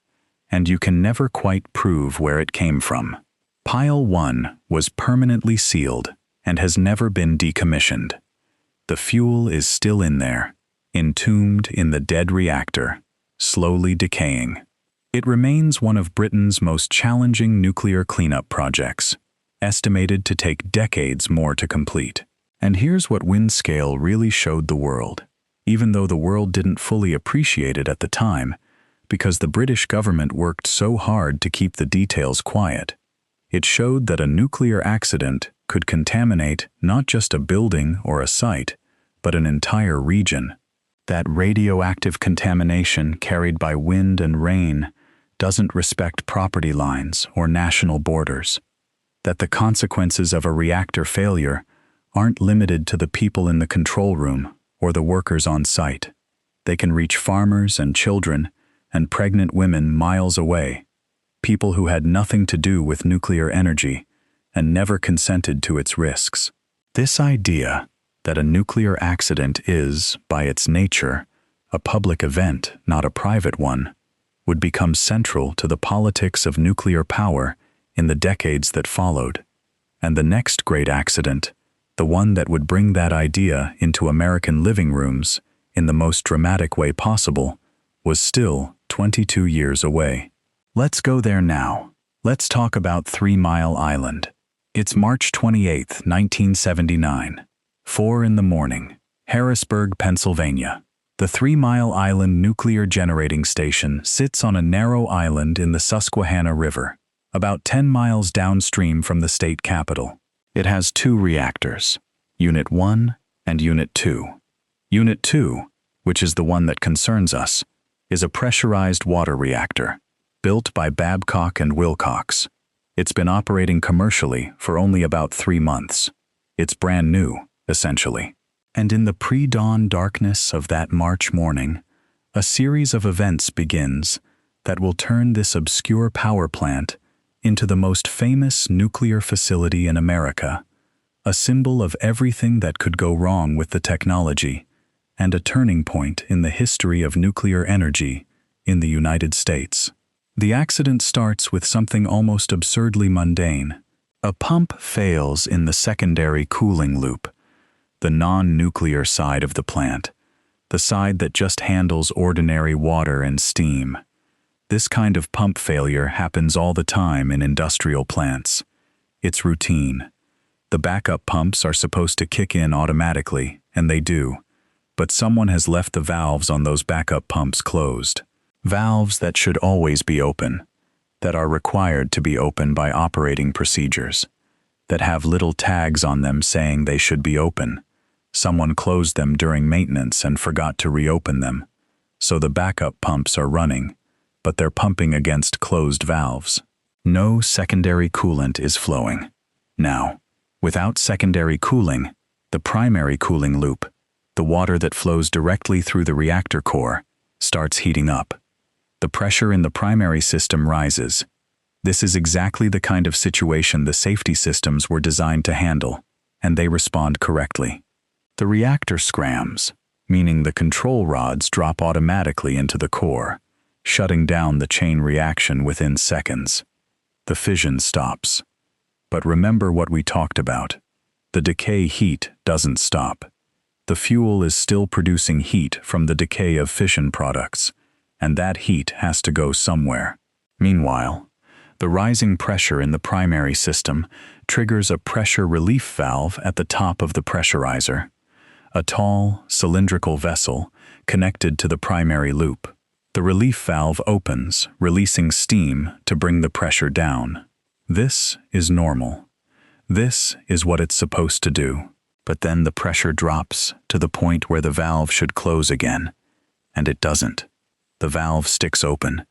and you can never quite prove where it came from. Pile 1 was permanently sealed and has never been decommissioned. The fuel is still in there, entombed in the dead reactor, slowly decaying. It remains one of Britain's most challenging nuclear cleanup projects, estimated to take decades more to complete. And here's what Windscale really showed the world, even though the world didn't fully appreciate it at the time, because the British government worked so hard to keep the details quiet. It showed that a nuclear accident could contaminate not just a building or a site, but an entire region. That radioactive contamination carried by wind and rain doesn't respect property lines or national borders. That the consequences of a reactor failure aren't limited to the people in the control room or the workers on site. They can reach farmers and children and pregnant women miles away, people who had nothing to do with nuclear energy and never consented to its risks. This idea that a nuclear accident is, by its nature, a public event, not a private one, would become central to the politics of nuclear power in the decades that followed. And the next great accident, the one that would bring that idea into American living rooms in the most dramatic way possible, was still 22 years away. Let's go there now. Let's talk about 3 Mile Island. It's March 28, 1979. 4 in the morning, Harrisburg, Pennsylvania. The 3 Mile Island nuclear generating station sits on a narrow island in the Susquehanna River, about 10 miles downstream from the state capital. It has 2 reactors, Unit 1 and Unit 2. Unit 2, which is the one that concerns us, is a pressurized water reactor, built by Babcock and Wilcox. It's been operating commercially for only about 3 months. It's brand new, essentially. And in the pre-dawn darkness of that March morning, a series of events begins that will turn this obscure power plant into the most famous nuclear facility in America, a symbol of everything that could go wrong with the technology, and a turning point in the history of nuclear energy in the United States. The accident starts with something almost absurdly mundane. A pump fails in the secondary cooling loop, the non-nuclear side of the plant, the side that just handles ordinary water and steam. This kind of pump failure happens all the time in industrial plants. It's routine. The backup pumps are supposed to kick in automatically, and they do. But someone has left the valves on those backup pumps closed. Valves that should always be open, that are required to be open by operating procedures, that have little tags on them saying they should be open. Someone closed them during maintenance and forgot to reopen them. So the backup pumps are running, but they're pumping against closed valves. No secondary coolant is flowing. Now, without secondary cooling, the primary cooling loop, the water that flows directly through the reactor core, starts heating up. The pressure in the primary system rises. This is exactly the kind of situation the safety systems were designed to handle, and they respond correctly. The reactor scrams, meaning the control rods drop automatically into the core, shutting down the chain reaction within seconds. The fission stops. But remember what we talked about. The decay heat doesn't stop. The fuel is still producing heat from the decay of fission products, and that heat has to go somewhere. Meanwhile, the rising pressure in the primary system triggers a pressure relief valve at the top of the pressurizer, a tall, cylindrical vessel connected to the primary loop. The relief valve opens, releasing steam to bring the pressure down. This is normal. This is what it's supposed to do. But then the pressure drops to the point where the valve should close again, and it doesn't. The valve sticks open,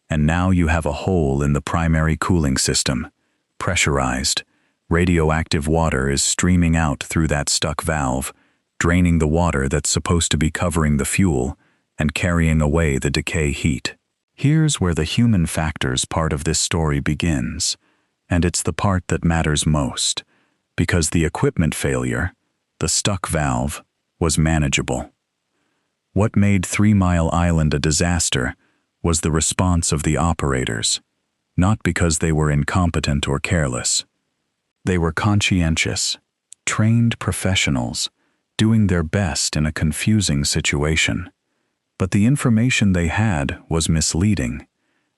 and now you have a hole in the primary cooling system. Pressurized, radioactive water is streaming out through that stuck valve, draining the water that's supposed to be covering the fuel and carrying away the decay heat. Here's where the human factors part of this story begins, and it's the part that matters most, because the equipment failure, the stuck valve, was manageable. What made 3 Mile Island a disaster was the response of the operators, not because they were incompetent or careless. They were conscientious, trained professionals, doing their best in a confusing situation. But the information they had was misleading,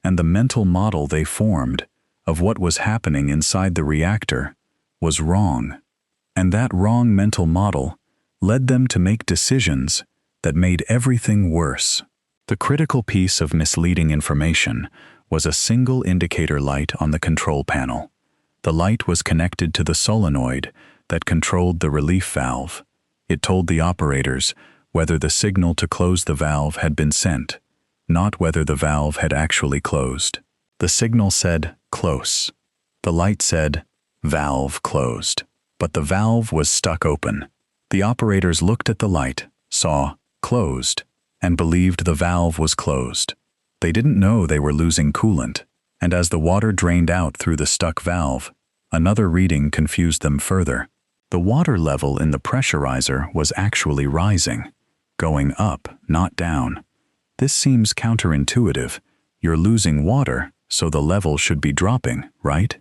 and the mental model they formed of what was happening inside the reactor was wrong. And that wrong mental model led them to make decisions that made everything worse. The critical piece of misleading information was a single indicator light on the control panel. The light was connected to the solenoid that controlled the relief valve. It told the operators whether the signal to close the valve had been sent, not whether the valve had actually closed. The signal said, "Close." The light said, "Valve closed." But the valve was stuck open. The operators looked at the light, saw "closed," and believed the valve was closed. They didn't know they were losing coolant, and as the water drained out through the stuck valve, another reading confused them further. The water level in the pressurizer was actually rising, going up, not down. This seems counterintuitive. You're losing water, so the level should be dropping, right?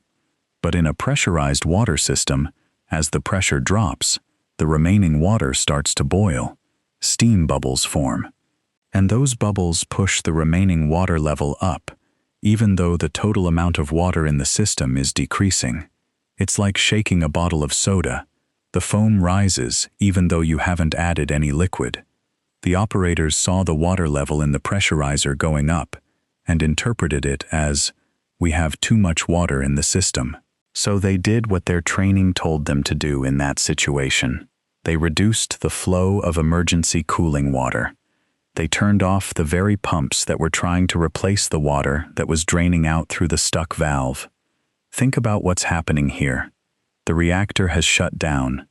But in a pressurized water system, as the pressure drops, the remaining water starts to boil. Steam bubbles form. And those bubbles push the remaining water level up, even though the total amount of water in the system is decreasing. It's like shaking a bottle of soda. The foam rises even though you haven't added any liquid. The operators saw the water level in the pressurizer going up and interpreted it as, "We have too much water in the system." So they did what their training told them to do in that situation. They reduced the flow of emergency cooling water. They turned off the very pumps that were trying to replace the water that was draining out through the stuck valve. Think about what's happening here. The reactor has shut down.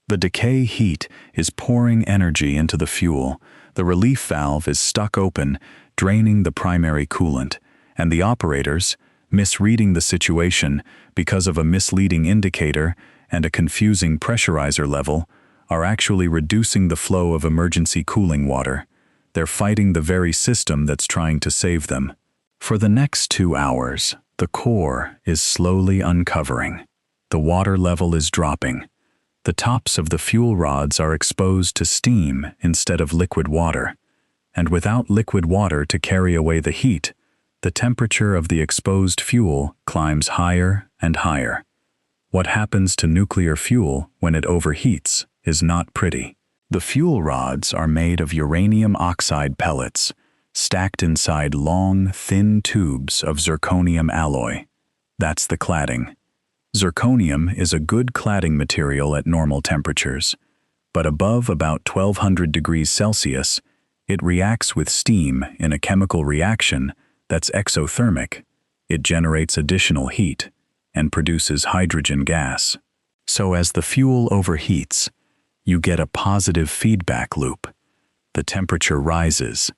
The decay heat is pouring energy into the fuel. The relief valve is stuck open, draining the primary coolant, and the operators, misreading the situation because of a misleading indicator and a confusing pressurizer level, are actually reducing the flow of emergency cooling water. They're fighting the very system that's trying to save them. For the next 2 hours, the core is slowly uncovering. The water level is dropping. The tops of the fuel rods are exposed to steam instead of liquid water, and without liquid water to carry away the heat, the temperature of the exposed fuel climbs higher and higher. What happens to nuclear fuel when it overheats is not pretty. The fuel rods are made of uranium oxide pellets, stacked inside long, thin tubes of zirconium alloy. That's the cladding. Zirconium is a good cladding material at normal temperatures, but above about 1200 degrees Celsius, it reacts with steam in a chemical reaction that's exothermic. It generates additional heat and produces hydrogen gas. So as the fuel overheats, you get a positive feedback loop. The temperature rises.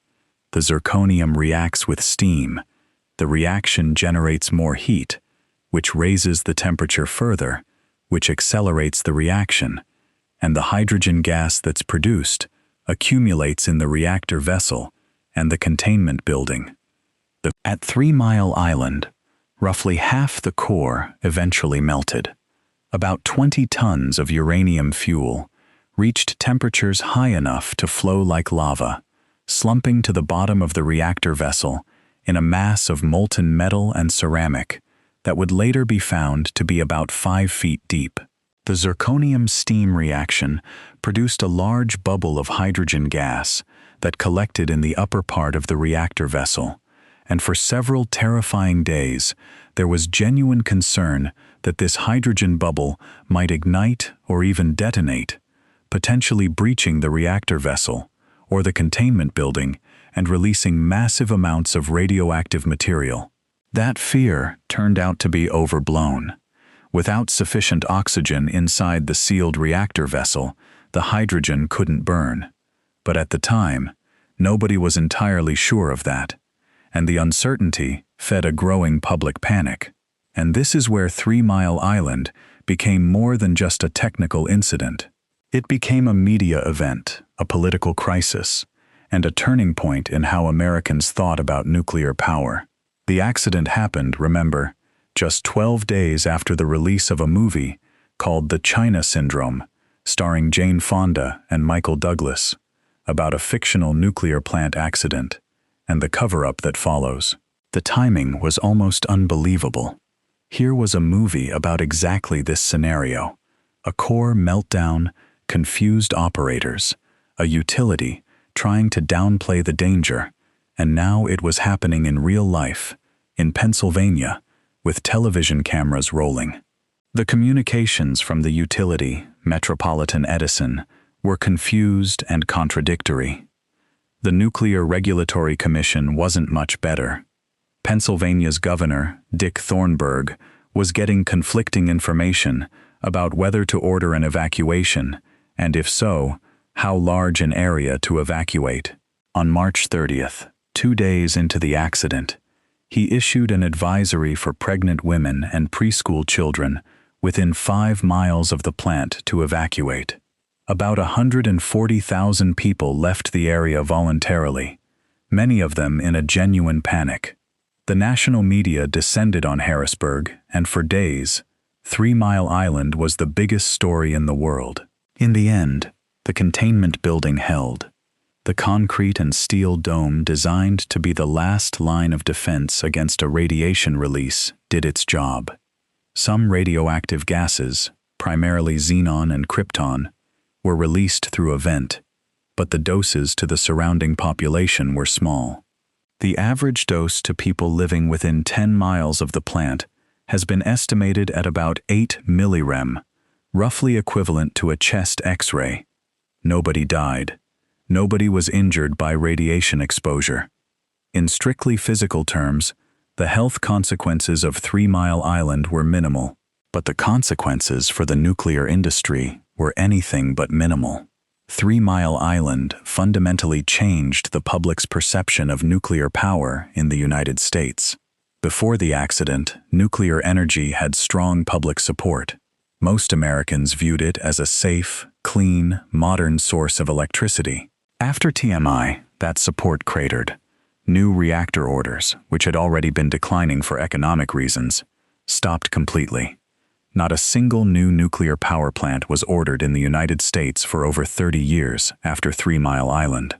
The zirconium reacts with steam. The reaction generates more heat, which raises the temperature further, which accelerates the reaction, and the hydrogen gas that's produced accumulates in the reactor vessel and the containment building. At 3 Mile Island, roughly half the core eventually melted. About 20 tons of uranium fuel reached temperatures high enough to flow like lava, slumping to the bottom of the reactor vessel in a mass of molten metal and ceramic that would later be found to be about 5 feet deep. The zirconium steam reaction produced a large bubble of hydrogen gas that collected in the upper part of the reactor vessel, and for several terrifying days, there was genuine concern that this hydrogen bubble might ignite or even detonate, potentially breaching the reactor vessel or the containment building and releasing massive amounts of radioactive material. That fear turned out to be overblown. Without sufficient oxygen inside the sealed reactor vessel, the hydrogen couldn't burn. But at the time, nobody was entirely sure of that, and the uncertainty fed a growing public panic. And this is where 3 Mile Island became more than just a technical incident. It became a media event, a political crisis, and a turning point in how Americans thought about nuclear power. The accident happened, remember, just 12 days after the release of a movie called The China Syndrome, starring Jane Fonda and Michael Douglas, about a fictional nuclear plant accident, and the cover-up that follows. The timing was almost unbelievable. Here was a movie about exactly this scenario: a core meltdown, confused operators, a utility trying to downplay the danger, and now it was happening in real life, in Pennsylvania, with television cameras rolling. The communications from the utility, Metropolitan Edison, were confused and contradictory. The Nuclear Regulatory Commission wasn't much better. Pennsylvania's governor, Dick Thornburgh, was getting conflicting information about whether to order an evacuation, and if so, how large an area to evacuate. On March 30th, 2 days into the accident, he issued an advisory for pregnant women and preschool children within 5 miles of the plant to evacuate. About 140,000 people left the area voluntarily, many of them in a genuine panic. The national media descended on Harrisburg, and for days, 3 Mile Island was the biggest story in the world. In the end, the containment building held. The concrete and steel dome designed to be the last line of defense against a radiation release did its job. Some radioactive gases, primarily xenon and krypton, were released through a vent, but the doses to the surrounding population were small. The average dose to people living within 10 miles of the plant has been estimated at about 8 millirem, roughly equivalent to a chest X-ray. Nobody died. Nobody was injured by radiation exposure. In strictly physical terms, the health consequences of 3 Mile Island were minimal, but the consequences for the nuclear industry were anything but minimal. 3 Mile Island fundamentally changed the public's perception of nuclear power in the United States. Before the accident, nuclear energy had strong public support. Most Americans viewed it as a safe, clean, modern source of electricity. After TMI, that support cratered. New reactor orders, which had already been declining for economic reasons, stopped completely. Not a single new nuclear power plant was ordered in the United States for over 30 years after 3 Mile Island.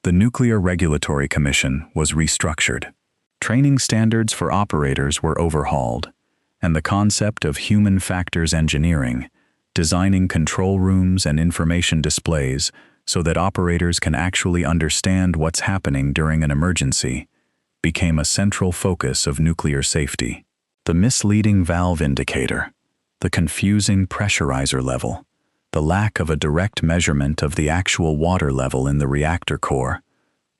The Nuclear Regulatory Commission was restructured. Training standards for operators were overhauled, and the concept of human factors engineering, designing control rooms and information displays so that operators can actually understand what's happening during an emergency, became a central focus of nuclear safety. The misleading valve indicator, the confusing pressurizer level, the lack of a direct measurement of the actual water level in the reactor core,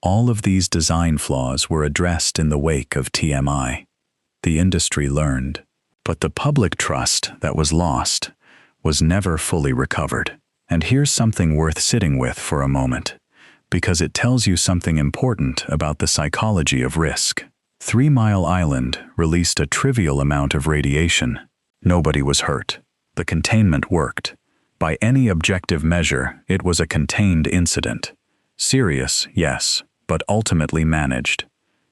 all of these design flaws were addressed in the wake of TMI. The industry learned, but the public trust that was lost was never fully recovered. And here's something worth sitting with for a moment, because it tells you something important about the psychology of risk. 3 Mile Island released a trivial amount of radiation. Nobody was hurt. The containment worked. By any objective measure, it was a contained incident. Serious, yes, but ultimately managed.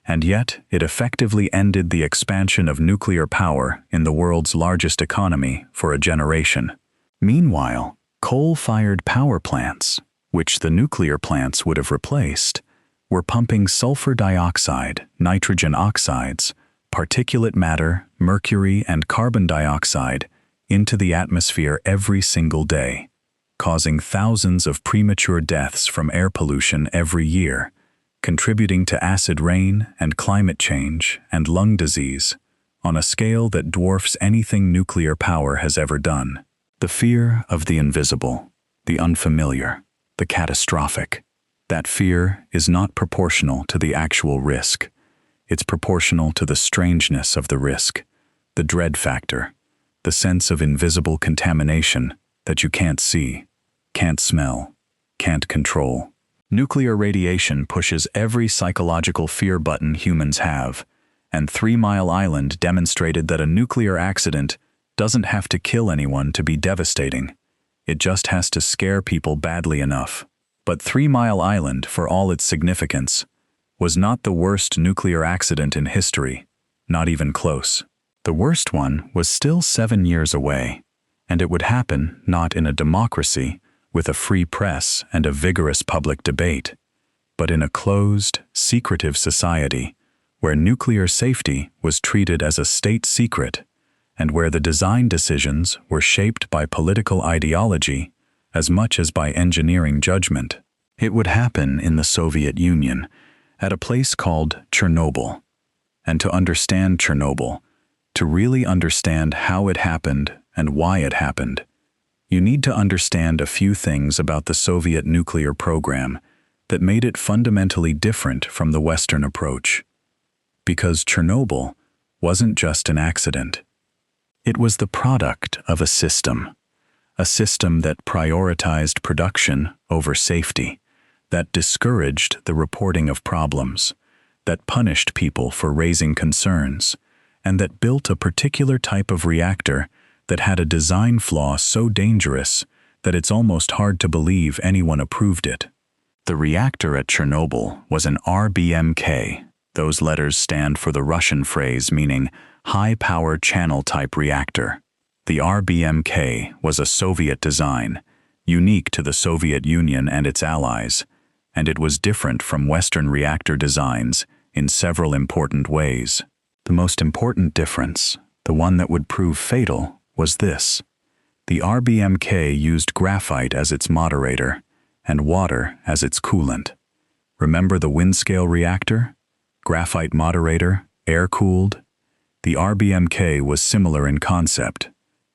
And yet, it effectively ended the expansion of nuclear power in the world's largest economy for a generation. Meanwhile, coal-fired power plants, which the nuclear plants would have replaced, were pumping sulfur dioxide, nitrogen oxides, particulate matter, mercury, and carbon dioxide into the atmosphere every single day, causing thousands of premature deaths from air pollution every year, contributing to acid rain and climate change and lung disease on a scale that dwarfs anything nuclear power has ever done. The fear of the invisible, the unfamiliar, the catastrophic. That fear is not proportional to the actual risk. It's proportional to the strangeness of the risk, the dread factor, the sense of invisible contamination that you can't see, can't smell, can't control. Nuclear radiation pushes every psychological fear button humans have, and 3 Mile Island demonstrated that a nuclear accident doesn't have to kill anyone to be devastating. It just has to scare people badly enough. But 3 Mile Island, for all its significance, was not the worst nuclear accident in history, not even close. The worst one was still 7 years away, and it would happen not in a democracy with a free press and a vigorous public debate, but in a closed, secretive society where nuclear safety was treated as a state secret and where the design decisions were shaped by political ideology as much as by engineering judgment. It would happen in the Soviet Union, at a place called Chernobyl. And to understand Chernobyl, to really understand how it happened and why it happened, you need to understand a few things about the Soviet nuclear program that made it fundamentally different from the Western approach. Because Chernobyl wasn't just an accident. It was the product of a system that prioritized production over safety, that discouraged the reporting of problems, that punished people for raising concerns, and that built a particular type of reactor that had a design flaw so dangerous that it's almost hard to believe anyone approved it. The reactor at Chernobyl was an RBMK. Those letters stand for the Russian phrase meaning high-power channel-type reactor. The RBMK was a Soviet design, unique to the Soviet Union and its allies, and it was different from Western reactor designs in several important ways. The most important difference, the one that would prove fatal, was this. The RBMK used graphite as its moderator and water as its coolant. Remember the wind-scale reactor? Graphite moderator, air-cooled? The RBMK was similar in concept,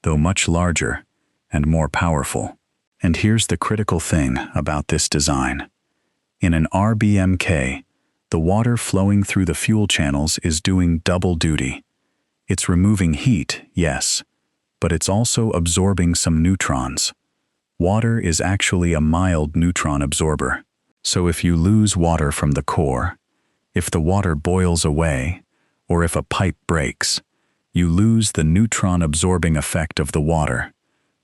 though much larger and more powerful. And here's the critical thing about this design. In an RBMK, the water flowing through the fuel channels is doing double duty. It's removing heat, yes, but it's also absorbing some neutrons. Water is actually a mild neutron absorber. So if you lose water from the core, if the water boils away, or if a pipe breaks, you lose the neutron-absorbing effect of the water,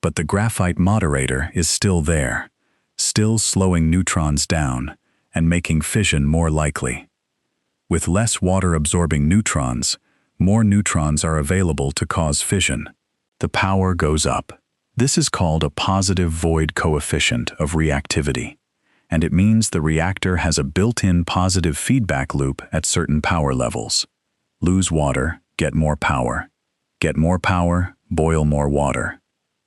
but the graphite moderator is still there, still slowing neutrons down and making fission more likely. With less water-absorbing neutrons, more neutrons are available to cause fission. the power goes up. This is called a positive void coefficient of reactivity, and it means the reactor has a built-in positive feedback loop at certain power levels. Lose water, get more power. Get more power, boil more water.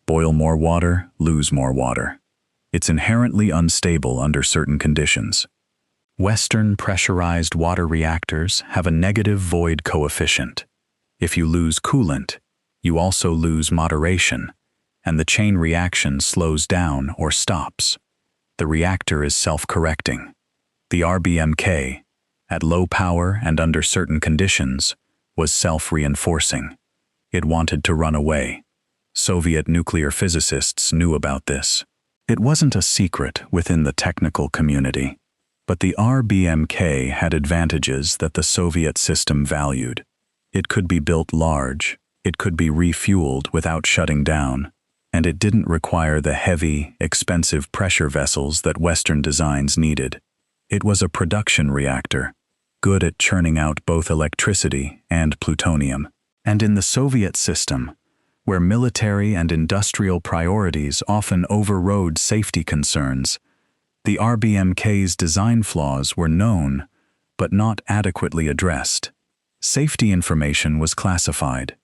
Boil more water, lose more water. It's inherently unstable under certain conditions. Western pressurized water reactors have a negative void coefficient. If you lose coolant, you also lose moderation, and the chain reaction slows down or stops. The reactor is self-correcting. The RBMK, at low power and under certain conditions, was self-reinforcing. It wanted to run away. Soviet nuclear physicists knew about this. It wasn't a secret within the technical community, but the RBMK had advantages that the Soviet system valued. It could be built large, it could be refueled without shutting down, and it didn't require the heavy, expensive pressure vessels that Western designs needed. It was a production reactor, good at churning out both electricity and plutonium. And in the Soviet system, where military and industrial priorities often overrode safety concerns, the RBMK's design flaws were known, but not adequately addressed. Safety information was classified.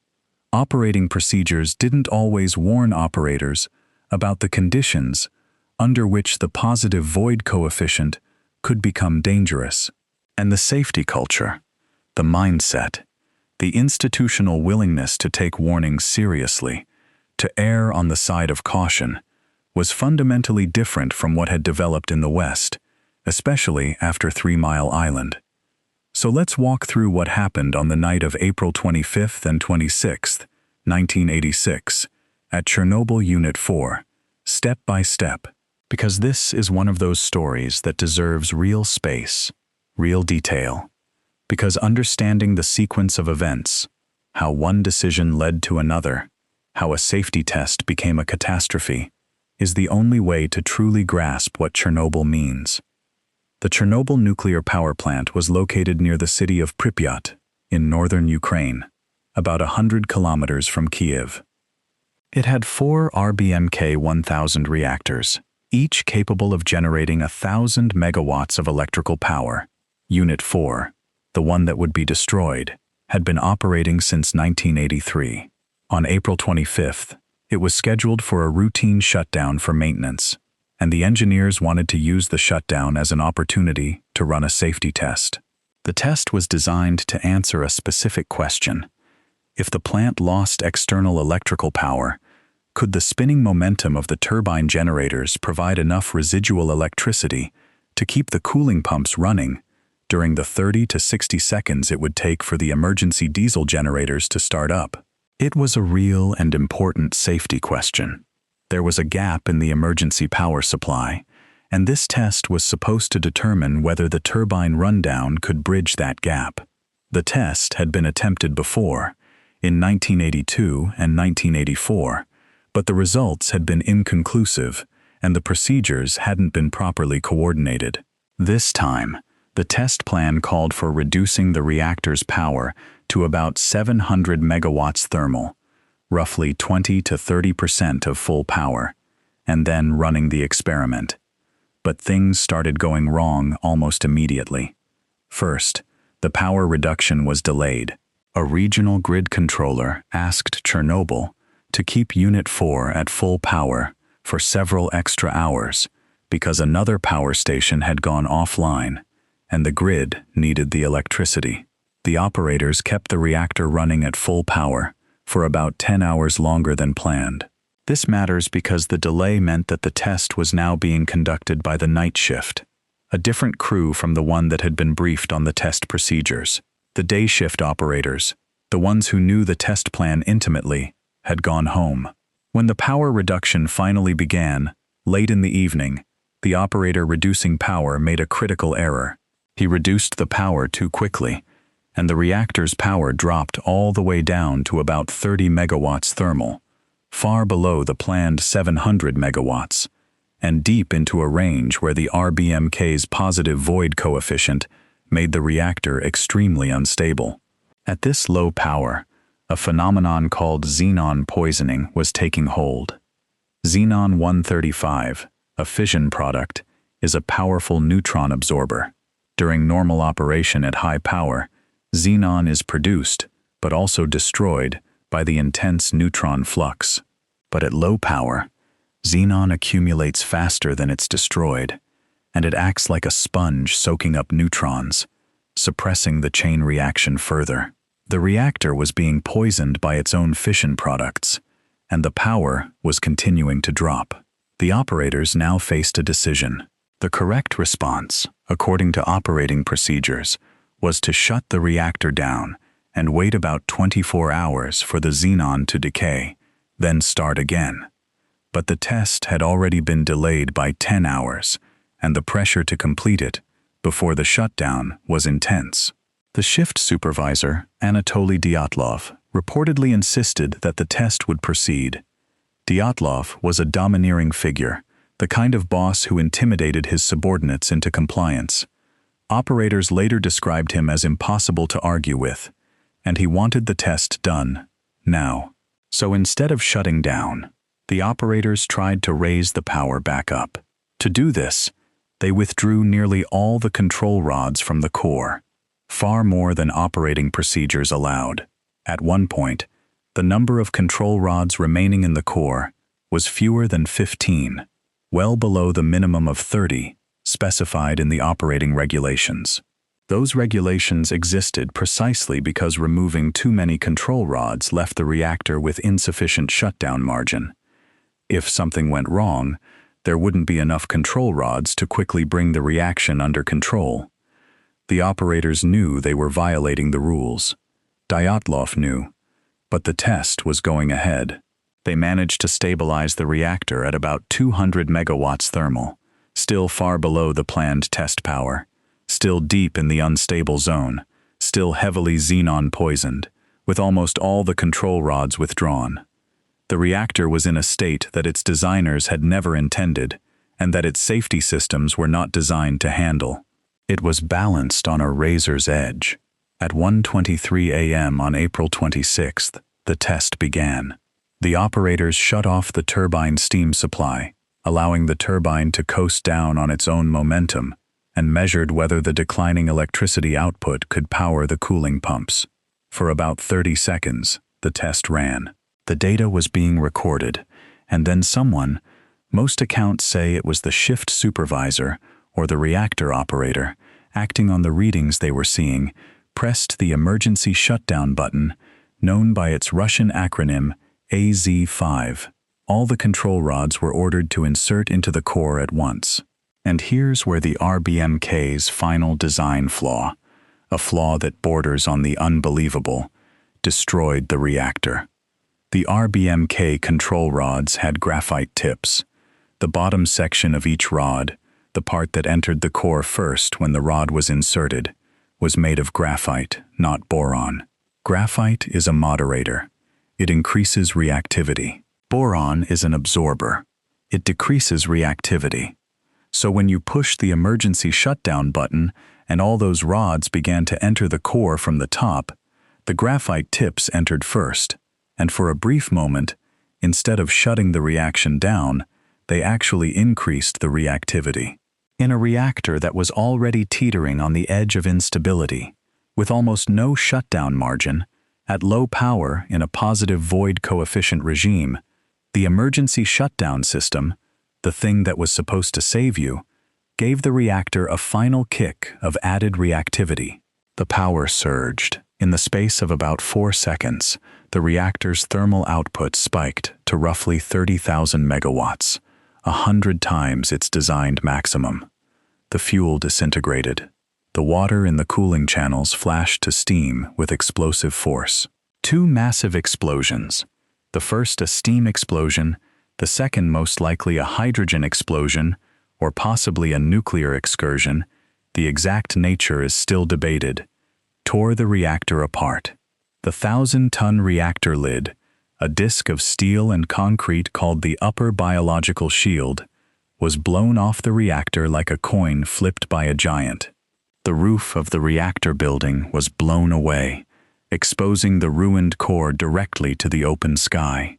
Operating procedures didn't always warn operators about the conditions under which the positive void coefficient could become dangerous. And the safety culture, the mindset, the institutional willingness to take warnings seriously, to err on the side of caution, was fundamentally different from what had developed in the West, especially after 3 Mile Island. So let's walk through what happened on the night of April 25th and 26th, 1986, at Chernobyl Unit 4, step by step, because this is one of those stories that deserves real space, real detail. Because understanding the sequence of events, how one decision led to another, how a safety test became a catastrophe, is the only way to truly grasp what Chernobyl means. The Chernobyl nuclear power plant was located near the city of Pripyat, in northern Ukraine, about 100 kilometers from Kiev. It had 4 RBMK 1000 reactors, each capable of generating 1,000 megawatts of electrical power. Unit 4, the one that would be destroyed, had been operating since 1983. On April 25th, it was scheduled for a routine shutdown for maintenance, and the engineers wanted to use the shutdown as an opportunity to run a safety test. The test was designed to answer a specific question. If the plant lost external electrical power, could the spinning momentum of the turbine generators provide enough residual electricity to keep the cooling pumps running during the 30 to 60 seconds it would take for the emergency diesel generators to start up? It was a real and important safety question. There was a gap in the emergency power supply, and this test was supposed to determine whether the turbine rundown could bridge that gap. The test had been attempted before, in 1982 and 1984, but the results had been inconclusive, and the procedures hadn't been properly coordinated. This time, the test plan called for reducing the reactor's power to about 700 megawatts thermal, roughly 20 to 30% of full power, and then running the experiment. But things started going wrong almost immediately. First, the power reduction was delayed. A regional grid controller asked Chernobyl to keep Unit 4 at full power for several extra hours because another power station had gone offline, and the grid needed the electricity. The operators kept the reactor running at full power for about 10 hours longer than planned. This matters because the delay meant that the test was now being conducted by the night shift, a different crew from the one that had been briefed on the test procedures. The day shift operators, the ones who knew the test plan intimately, had gone home. When the power reduction finally began, late in the evening, the operator reducing power made a critical error. He reduced the power too quickly, and the reactor's power dropped all the way down to about 30 megawatts thermal, far below the planned 700 megawatts, and deep into a range where the RBMK's positive void coefficient made the reactor extremely unstable. At this low power, A phenomenon called xenon poisoning was taking hold. Xenon-135, a fission product, is a powerful neutron absorber. During normal operation at high power, xenon is produced, but also destroyed, by the intense neutron flux. But at low power, xenon accumulates faster than it's destroyed, and it acts like a sponge soaking up neutrons, suppressing the chain reaction further. The reactor was being poisoned by its own fission products, and the power was continuing to drop. The operators now faced a decision. The correct response, according to operating procedures, was to shut the reactor down and wait about 24 hours for the xenon to decay, then start again. But the test had already been delayed by 10 hours, and the pressure to complete it before the shutdown was intense. The shift supervisor, Anatoly Dyatlov, reportedly insisted that the test would proceed. Dyatlov was a domineering figure, the kind of boss who intimidated his subordinates into compliance. Operators later described him as impossible to argue with, and he wanted the test done, now. So instead of shutting down, the operators tried to raise the power back up. To do this, they withdrew nearly all the control rods from the core, far more than operating procedures allowed. At one point, the number of control rods remaining in the core was fewer than 15, well below the minimum of 30 specified in the operating regulations. Those regulations existed precisely because removing too many control rods left the reactor with insufficient shutdown margin. If something went wrong, there wouldn't be enough control rods to quickly bring the reaction under control. The operators knew they were violating the rules. Dyatlov knew, but the test was going ahead. They managed to stabilize the reactor at about 200 megawatts thermal, still far below the planned test power, still deep in the unstable zone, still heavily xenon poisoned, with almost all the control rods withdrawn. The reactor was in a state that its designers had never intended, and that its safety systems were not designed to handle. It was balanced on a razor's edge. At 1:23 a.m. on April 26th, the test began. The operators shut off the turbine steam supply, allowing the turbine to coast down on its own momentum, and measured whether the declining electricity output could power the cooling pumps. For about 30 seconds, the test ran. The data was being recorded, and then someone, most accounts say it was the shift supervisor or the reactor operator, acting on the readings they were seeing, pressed the emergency shutdown button, known by its Russian acronym AZ5. All the control rods were ordered to insert into the core at once. And here's where the RBMK's final design flaw, a flaw that borders on the unbelievable, destroyed the reactor. The RBMK control rods had graphite tips. The bottom section of each rod, the part that entered the core first when the rod was inserted, was made of graphite, not boron. Graphite is a moderator. It increases reactivity. Boron is an absorber. It decreases reactivity. So when you pushed the emergency shutdown button and all those rods began to enter the core from the top, the graphite tips entered first, and for a brief moment, instead of shutting the reaction down, they actually increased the reactivity. In a reactor that was already teetering on the edge of instability, with almost no shutdown margin, at low power in a positive void coefficient regime, the emergency shutdown system, the thing that was supposed to save you, gave the reactor a final kick of added reactivity. The power surged. In the space of about 4 seconds, the reactor's thermal output spiked to roughly 30,000 megawatts, 100 times its designed maximum. The fuel disintegrated. The water in the cooling channels flashed to steam with explosive force. 2 massive explosions. The first a steam explosion, the second most likely a hydrogen explosion, or possibly a nuclear excursion, the exact nature is still debated, tore the reactor apart. The 1,000-ton reactor lid, a disc of steel and concrete called the upper biological shield, was blown off the reactor like a coin flipped by a giant. The roof of the reactor building was blown away, exposing the ruined core directly to the open sky.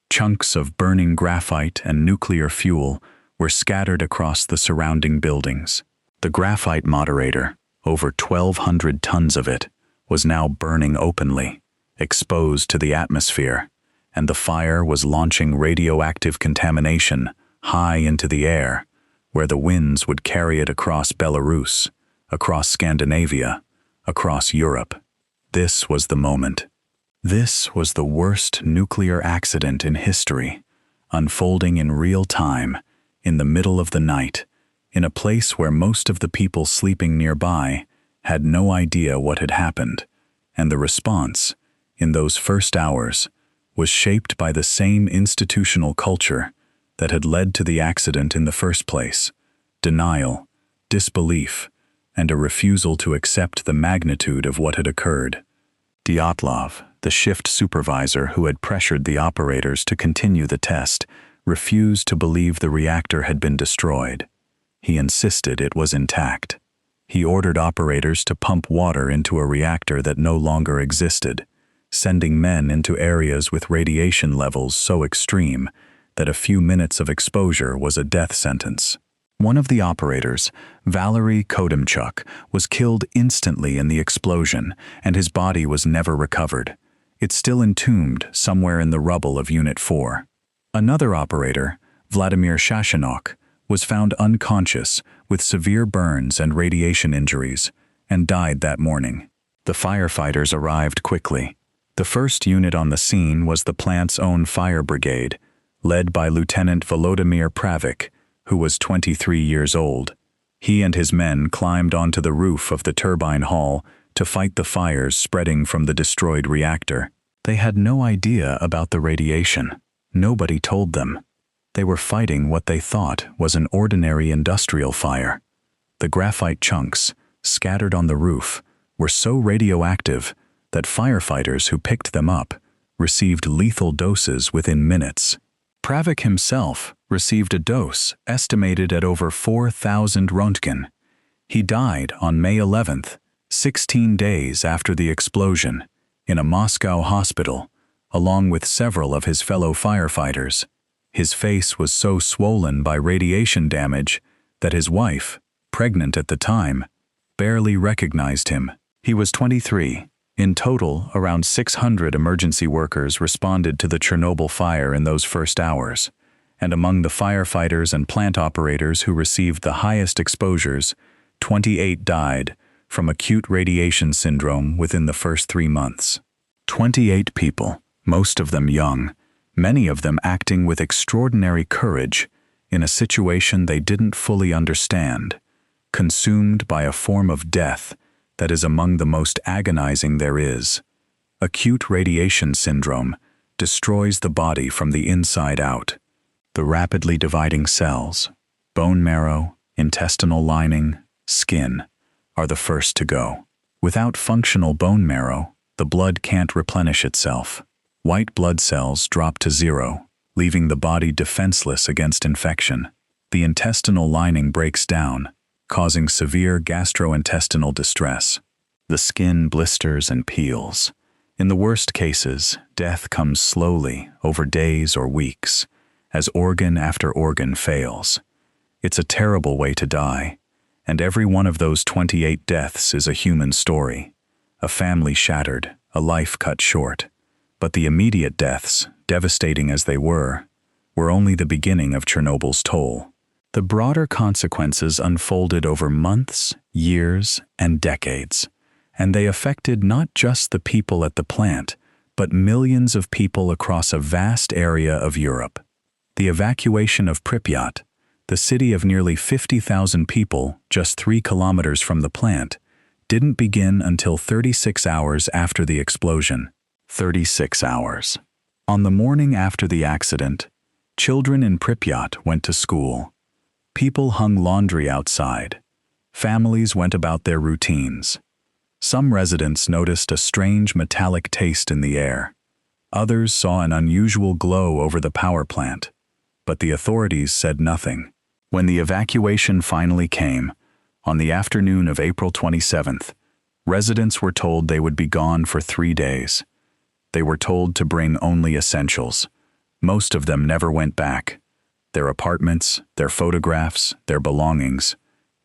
Chunks of burning graphite and nuclear fuel were scattered across the surrounding buildings. The graphite moderator, over 1,200 tons of it, was now burning openly, exposed to the atmosphere, and the fire was launching radioactive contamination high into the air, where the winds would carry it across Belarus, across Scandinavia, across Europe. This was the moment. This was the worst nuclear accident in history, unfolding in real time, in the middle of the night, in a place where most of the people sleeping nearby had no idea what had happened, and the response, in those first hours, was shaped by the same institutional culture that had led to the accident in the first place: denial, disbelief, and a refusal to accept the magnitude of what had occurred. Dyatlov, the shift supervisor who had pressured the operators to continue the test, refused to believe the reactor had been destroyed. He insisted it was intact. He ordered operators to pump water into a reactor that no longer existed, sending men into areas with radiation levels so extreme that a few minutes of exposure was a death sentence. One of the operators, Valery Kodymchuk, was killed instantly in the explosion, and his body was never recovered. It's still entombed somewhere in the rubble of Unit 4. Another operator, Vladimir Shashanok, was found unconscious with severe burns and radiation injuries, and died that morning. The firefighters arrived quickly. The first unit on the scene was the plant's own fire brigade, led by Lieutenant Volodymyr Pravik, who was 23 years old. He and his men climbed onto the roof of the turbine hall to fight the fires spreading from the destroyed reactor. They had no idea about the radiation. Nobody told them. They were fighting what they thought was an ordinary industrial fire. The graphite chunks, scattered on the roof, were so radioactive that firefighters who picked them up received lethal doses within minutes. Pravik himself received a dose estimated at over 4,000 Roentgen. He died on May 11th, 16 days after the explosion, in a Moscow hospital, along with several of his fellow firefighters. His face was so swollen by radiation damage that his wife, pregnant at the time, barely recognized him. He was 23. In total, around 600 emergency workers responded to the Chernobyl fire in those first hours, and among the firefighters and plant operators who received the highest exposures, 28 died from acute radiation syndrome within the first 3 months. 28 people, most of them young, many of them acting with extraordinary courage in a situation they didn't fully understand, consumed by a form of death that is among the most agonizing there is. Acute radiation syndrome destroys the body from the inside out. The rapidly dividing cells, bone marrow, intestinal lining, skin, are the first to go. Without functional bone marrow, the blood can't replenish itself. White blood cells drop to zero, leaving the body defenseless against infection. The intestinal lining breaks down, causing severe gastrointestinal distress. The skin blisters and peels. In the worst cases, death comes slowly over days or weeks, as organ after organ fails. It's a terrible way to die, and every one of those 28 deaths is a human story. A family shattered, a life cut short. But the immediate deaths, devastating as they were only the beginning of Chernobyl's toll. The broader consequences unfolded over months, years, and decades, and they affected not just the people at the plant, but millions of people across a vast area of Europe. The evacuation of Pripyat, the city of nearly 50,000 people just 3 kilometers from the plant, didn't begin until 36 hours after the explosion. 36 hours. On the morning after the accident, children in Pripyat went to school. People hung laundry outside. Families went about their routines. Some residents noticed a strange metallic taste in the air. Others saw an unusual glow over the power plant, but the authorities said nothing. When the evacuation finally came, on the afternoon of April 27th, Residents were told they would be gone for 3 days. They were told to bring only essentials. Most of them never went back. Their apartments, their photographs, their belongings,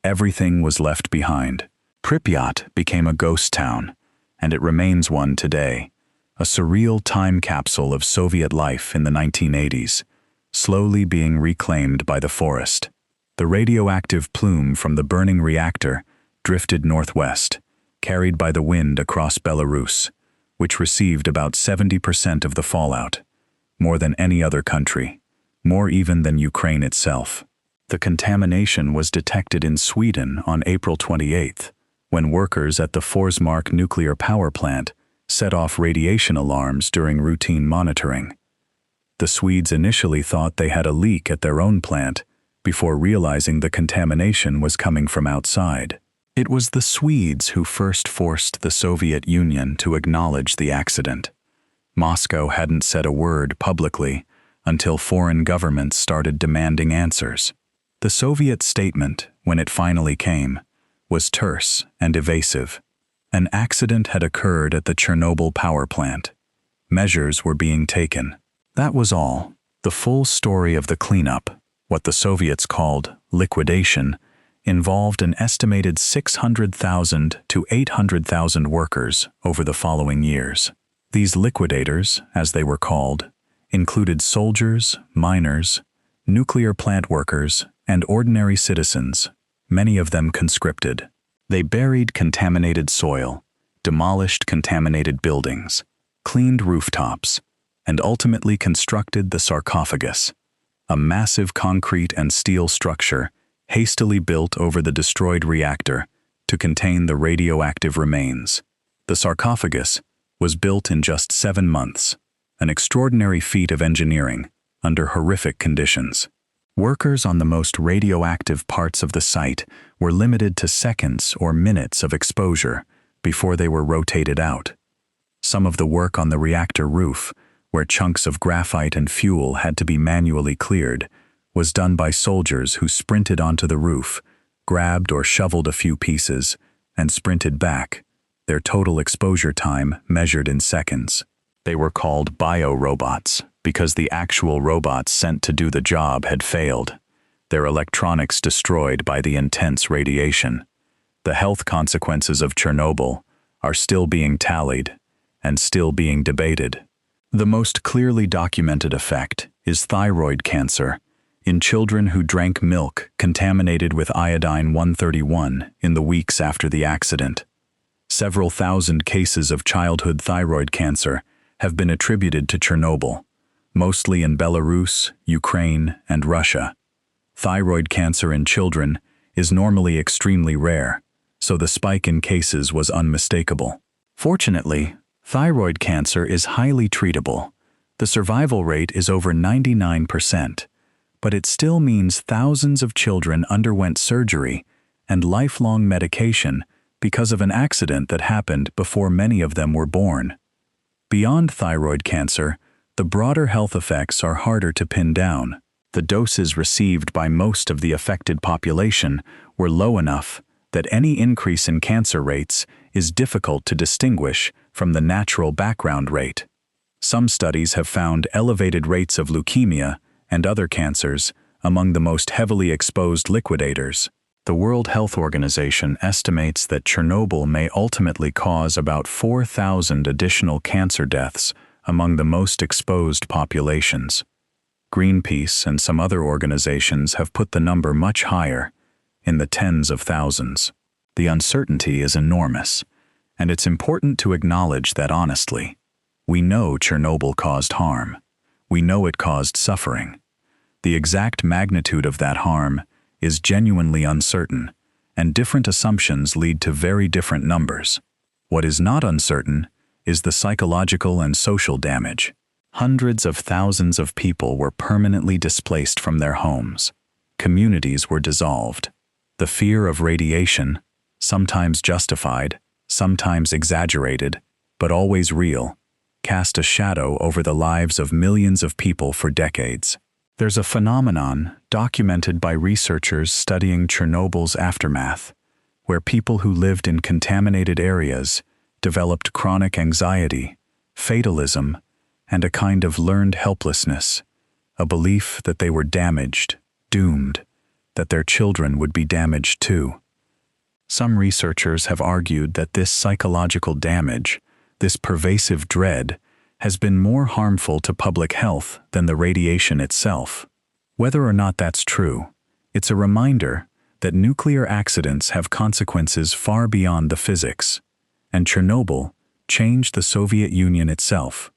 everything was left behind. Pripyat became a ghost town, and it remains one today, a surreal time capsule of Soviet life in the 1980s, slowly being reclaimed by the forest. The radioactive plume from the burning reactor drifted northwest, carried by the wind across Belarus, which received about 70% of the fallout, more than any other country, more even than Ukraine itself. The contamination was detected in Sweden on April 28th, when workers at the Forsmark nuclear power plant set off radiation alarms during routine monitoring. The Swedes initially thought they had a leak at their own plant before realizing the contamination was coming from outside. It was the Swedes who first forced the Soviet Union to acknowledge the accident. Moscow hadn't said a word publicly until foreign governments started demanding answers. The Soviet statement, when it finally came, was terse and evasive. An accident had occurred at the Chernobyl power plant. Measures were being taken. That was all. The full story of the cleanup, what the Soviets called liquidation, involved an estimated 600,000 to 800,000 workers over the following years. These liquidators, as they were called, included soldiers, miners, nuclear plant workers, and ordinary citizens, many of them conscripted. They buried contaminated soil, demolished contaminated buildings, cleaned rooftops, and ultimately constructed the sarcophagus, a massive concrete and steel structure hastily built over the destroyed reactor to contain the radioactive remains. The sarcophagus was built in just 7 months, an extraordinary feat of engineering under horrific conditions. Workers on the most radioactive parts of the site were limited to seconds or minutes of exposure before they were rotated out. Some of the work on the reactor roof, where chunks of graphite and fuel had to be manually cleared, was done by soldiers who sprinted onto the roof, grabbed or shoveled a few pieces, and sprinted back, their total exposure time measured in seconds. They were called bio-robots because the actual robots sent to do the job had failed, their electronics destroyed by the intense radiation. The health consequences of Chernobyl are still being tallied and still being debated. The most clearly documented effect is thyroid cancer in children who drank milk contaminated with iodine-131 in the weeks after the accident. Several thousand cases of childhood thyroid cancer have been attributed to Chernobyl, mostly in Belarus, Ukraine, and Russia. Thyroid cancer in children is normally extremely rare, so the spike in cases was unmistakable. Fortunately, thyroid cancer is highly treatable. The survival rate is over 99%, but it still means thousands of children underwent surgery and lifelong medication because of an accident that happened before many of them were born. Beyond thyroid cancer, the broader health effects are harder to pin down. The doses received by most of the affected population were low enough that any increase in cancer rates is difficult to distinguish from the natural background rate. Some studies have found elevated rates of leukemia and other cancers among the most heavily exposed liquidators. The World Health Organization estimates that Chernobyl may ultimately cause about 4,000 additional cancer deaths among the most exposed populations. Greenpeace and some other organizations have put the number much higher, in the tens of thousands. The uncertainty is enormous, and it's important to acknowledge that honestly. We know Chernobyl caused harm. We know it caused suffering. The exact magnitude of that harm is genuinely uncertain, and different assumptions lead to very different numbers. What is not uncertain is the psychological and social damage. Hundreds of thousands of people were permanently displaced from their homes. Communities were dissolved. The fear of radiation, sometimes justified, sometimes exaggerated, but always real, cast a shadow over the lives of millions of people for decades. There's a phenomenon documented by researchers studying Chernobyl's aftermath, where people who lived in contaminated areas developed chronic anxiety, fatalism, and a kind of learned helplessness, a belief that they were damaged, doomed, that their children would be damaged too. Some researchers have argued that this psychological damage, this pervasive dread, has been more harmful to public health than the radiation itself. Whether or not that's true, it's a reminder that nuclear accidents have consequences far beyond the physics, and Chernobyl changed the Soviet Union itself.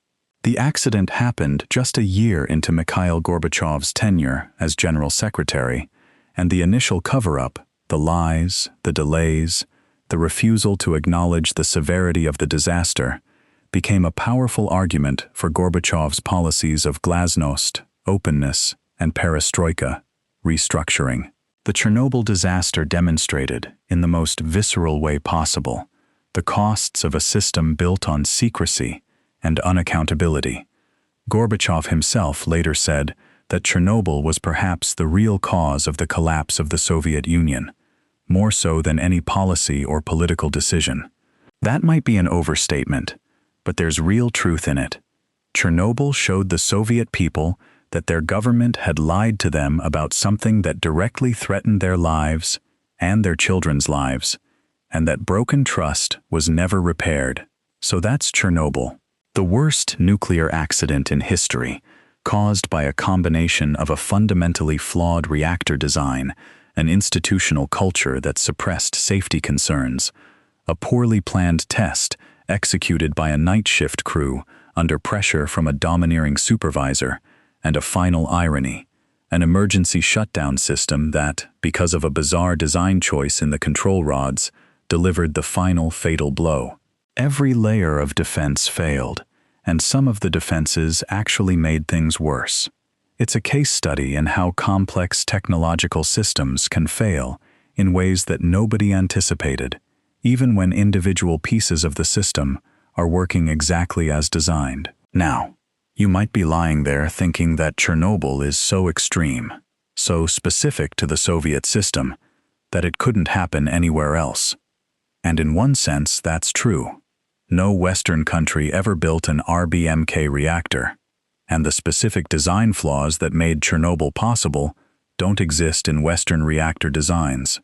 The accident happened just a year into Mikhail Gorbachev's tenure as General Secretary, and the initial cover-up, the lies, the delays, the refusal to acknowledge the severity of the disaster, became a powerful argument for Gorbachev's policies of glasnost, openness, and perestroika, restructuring. The Chernobyl disaster demonstrated, in the most visceral way possible, the costs of a system built on secrecy and unaccountability. Gorbachev himself later said that Chernobyl was perhaps the real cause of the collapse of the Soviet Union, more so than any policy or political decision. That might be an overstatement, but there's real truth in it. Chernobyl showed the Soviet people that their government had lied to them about something that directly threatened their lives and their children's lives, and that broken trust was never repaired. So that's Chernobyl, the worst nuclear accident in history, caused by a combination of a fundamentally flawed reactor design, an institutional culture that suppressed safety concerns, a poorly planned test executed by a night shift crew under pressure from a domineering supervisor, and a final irony, an emergency shutdown system that, because of a bizarre design choice in the control rods, delivered the final fatal blow. Every layer of defense failed, and some of the defenses actually made things worse. It's a case study in how complex technological systems can fail in ways that nobody anticipated, even when individual pieces of the system are working exactly as designed. Now, you might be lying there thinking that Chernobyl is so extreme, so specific to the Soviet system, that it couldn't happen anywhere else. And in one sense, that's true. No Western country ever built an RBMK reactor, and the specific design flaws that made Chernobyl possible don't exist in Western reactor designs.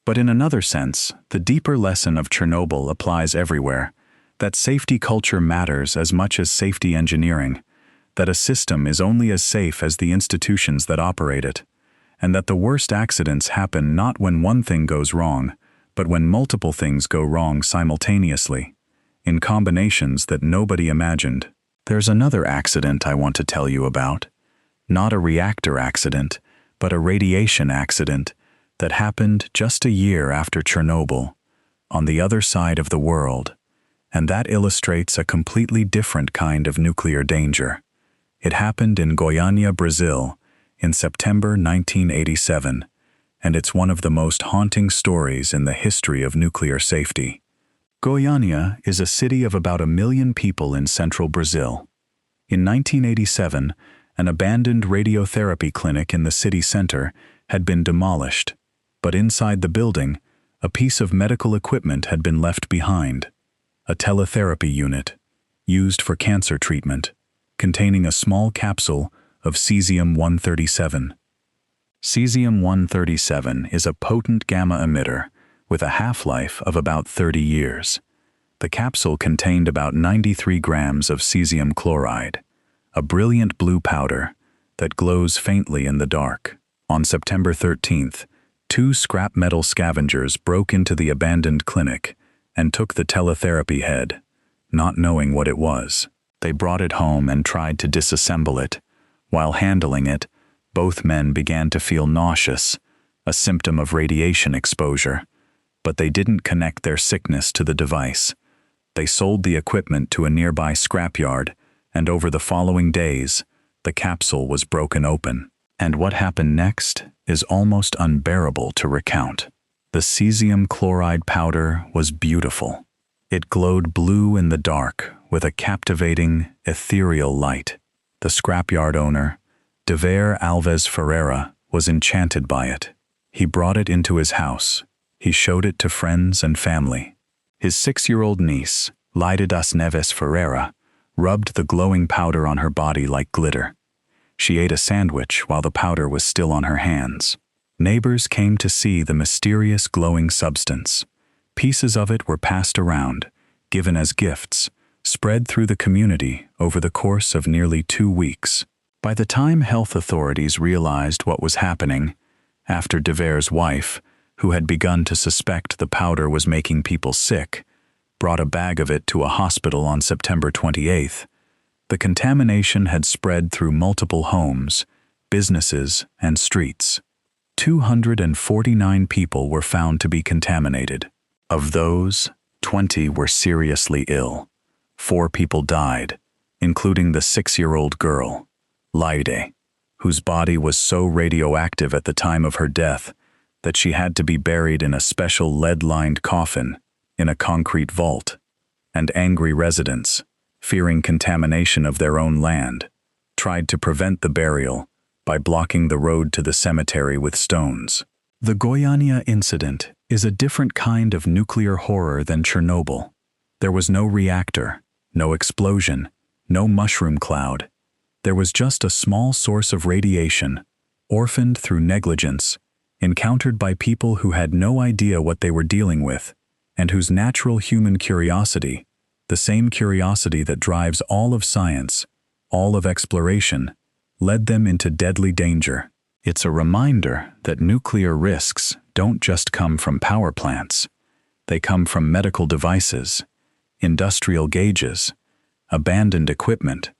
But in another sense, the deeper lesson of Chernobyl applies everywhere, that safety culture matters as much as safety engineering, that a system is only as safe as the institutions that operate it, and that the worst accidents happen not when one thing goes wrong, but when multiple things go wrong simultaneously, in combinations that nobody imagined. There's another accident I want to tell you about, not a reactor accident, but a radiation accident that happened just a year after Chernobyl, on the other side of the world, and that illustrates a completely different kind of nuclear danger. It happened in Goiânia, Brazil, in September 1987, and it's one of the most haunting stories in the history of nuclear safety. Goiânia is a city of about 1 million people in central Brazil. In 1987, an abandoned radiotherapy clinic in the city center had been demolished, but inside the building, a piece of medical equipment had been left behind, a teletherapy unit, used for cancer treatment, containing a small capsule of cesium-137. Cesium-137 is a potent gamma emitter with a half-life of about 30 years. The capsule contained about 93 grams of cesium chloride, a brilliant blue powder that glows faintly in the dark. On September 13th, 2 scrap metal scavengers broke into the abandoned clinic and took the teletherapy head, not knowing what it was. They brought it home and tried to disassemble it. While handling it, both men began to feel nauseous, a symptom of radiation exposure, but they didn't connect their sickness to the device. They sold the equipment to a nearby scrapyard, and over the following days, the capsule was broken open. And what happened next is almost unbearable to recount. The cesium chloride powder was beautiful. It glowed blue in the dark with a captivating, ethereal light. The scrapyard owner, Dever Alves Ferreira, was enchanted by it. He brought it into his house, He showed it to friends and family. His 6-year-old niece, Lyda das Neves Ferreira, rubbed the glowing powder on her body like glitter. She ate a sandwich while the powder was still on her hands. Neighbors came to see the mysterious glowing substance. Pieces of it were passed around, given as gifts, spread through the community over the course of nearly 2 weeks. By the time health authorities realized what was happening, after De Vere's wife, who had begun to suspect the powder was making people sick, brought a bag of it to a hospital on September 28th, the contamination had spread through multiple homes, businesses, and streets. 249 people were found to be contaminated. Of those, 20 were seriously ill. 4 people died, including the 6-year-old girl, Lyde, whose body was so radioactive at the time of her death that she had to be buried in a special lead-lined coffin in a concrete vault, and angry residents, fearing contamination of their own land, tried to prevent the burial by blocking the road to the cemetery with stones. The Goiânia incident is a different kind of nuclear horror than Chernobyl. There was no reactor, no explosion, no mushroom cloud. There was just a small source of radiation, orphaned through negligence, encountered by people who had no idea what they were dealing with, and whose natural human curiosity, the same curiosity that drives all of science, all of exploration, led them into deadly danger. It's a reminder that nuclear risks don't just come from power plants. They come from medical devices, industrial gauges, abandoned equipment,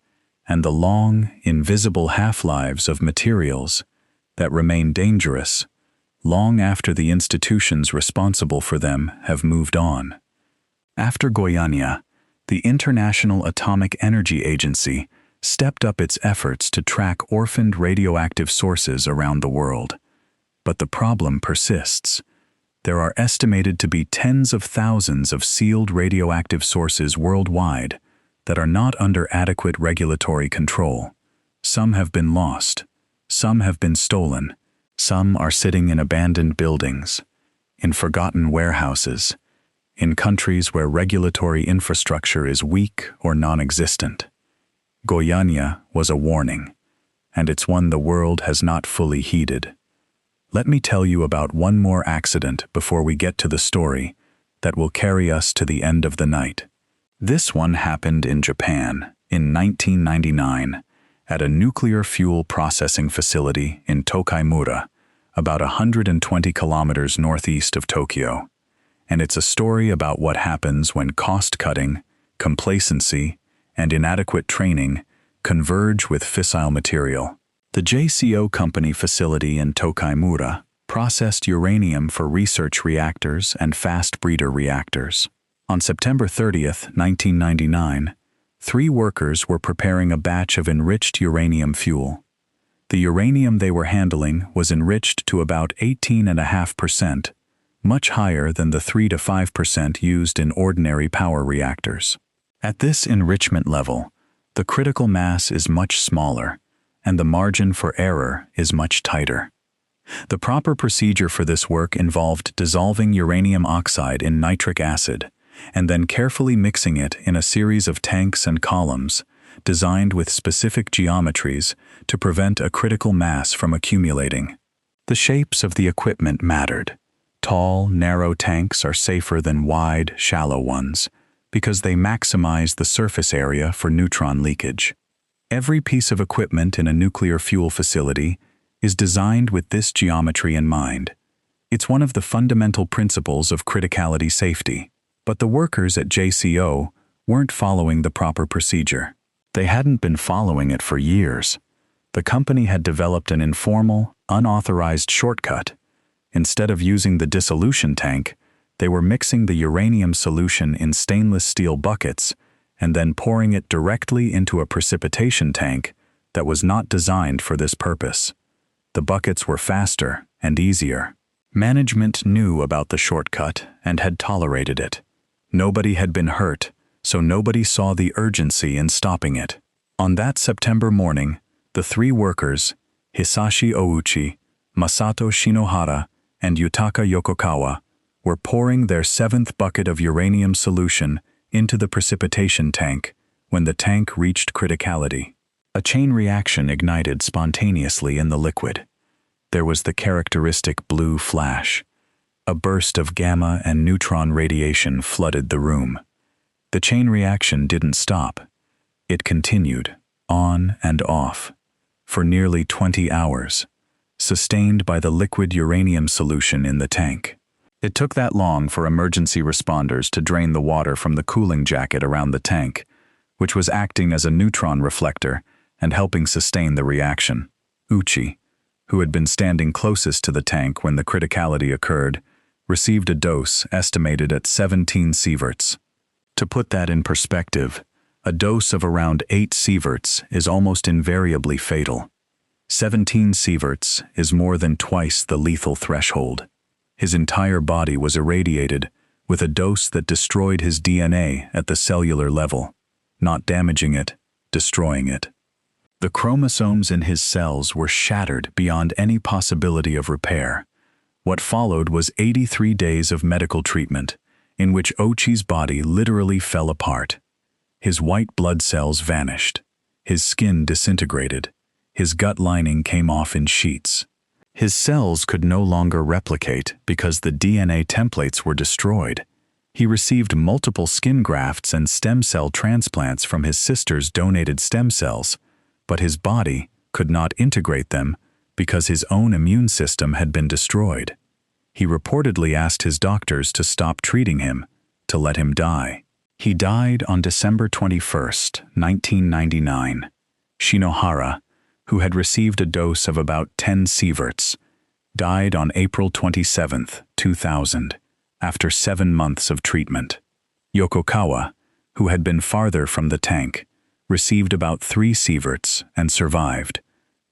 and the long, invisible half-lives of materials that remain dangerous long after the institutions responsible for them have moved on. After Goiânia, the International Atomic Energy Agency stepped up its efforts to track orphaned radioactive sources around the world. But the problem persists. There are estimated to be tens of thousands of sealed radioactive sources worldwide that are not under adequate regulatory control. Some have been lost. Some have been stolen. Some are sitting in abandoned buildings, in forgotten warehouses, in countries where regulatory infrastructure is weak or non-existent. Goiânia was a warning, and it's one the world has not fully heeded. Let me tell you about one more accident before we get to the story that will carry us to the end of the night. This one happened in Japan in 1999 at a nuclear fuel processing facility in Tokaimura, about 120 kilometers northeast of Tokyo. And it's a story about what happens when cost-cutting, complacency, and inadequate training converge with fissile material. The JCO Company facility in Tokaimura processed uranium for research reactors and fast breeder reactors. On September 30th, 1999, 3 workers were preparing a batch of enriched uranium fuel. The uranium they were handling was enriched to about 18.5%, much higher than the 3 to 5% used in ordinary power reactors. At this enrichment level, the critical mass is much smaller, and the margin for error is much tighter. The proper procedure for this work involved dissolving uranium oxide in nitric acid, and then carefully mixing it in a series of tanks and columns, designed with specific geometries to prevent a critical mass from accumulating. The shapes of the equipment mattered. Tall, narrow tanks are safer than wide, shallow ones, because they maximize the surface area for neutron leakage. Every piece of equipment in a nuclear fuel facility is designed with this geometry in mind. It's one of the fundamental principles of criticality safety. But the workers at JCO weren't following the proper procedure. They hadn't been following it for years. The company had developed an informal, unauthorized shortcut. Instead of using the dissolution tank, they were mixing the uranium solution in stainless steel buckets and then pouring it directly into a precipitation tank that was not designed for this purpose. The buckets were faster and easier. Management knew about the shortcut and had tolerated it. Nobody had been hurt, so nobody saw the urgency in stopping it. On that September morning, the 3 workers, Hisashi Ouchi, Masato Shinohara, and Yutaka Yokokawa, were pouring their 7th bucket of uranium solution into the precipitation tank when the tank reached criticality. A chain reaction ignited spontaneously in the liquid. There was the characteristic blue flash. A burst of gamma and neutron radiation flooded the room. The chain reaction didn't stop. It continued, on and off, for nearly 20 hours, sustained by the liquid uranium solution in the tank. It took that long for emergency responders to drain the water from the cooling jacket around the tank, which was acting as a neutron reflector and helping sustain the reaction. Uchi, who had been standing closest to the tank when the criticality occurred, received a dose estimated at 17 sieverts. To put that in perspective, a dose of around 8 sieverts is almost invariably fatal. 17 sieverts is more than twice the lethal threshold. His entire body was irradiated with a dose that destroyed his DNA at the cellular level, not damaging it, destroying it. The chromosomes in his cells were shattered beyond any possibility of repair. What followed was 83 days of medical treatment, in which Ochi's body literally fell apart. His white blood cells vanished. His skin disintegrated. His gut lining came off in sheets. His cells could no longer replicate because the DNA templates were destroyed. He received multiple skin grafts and stem cell transplants from his sister's donated stem cells, but his body could not integrate them because his own immune system had been destroyed. He reportedly asked his doctors to stop treating him, to let him die. He died on December 21, 1999. Shinohara, who had received a dose of about 10 sieverts, died on April 27, 2000, after 7 months of treatment. Yokokawa, who had been farther from the tank, received about 3 sieverts and survived,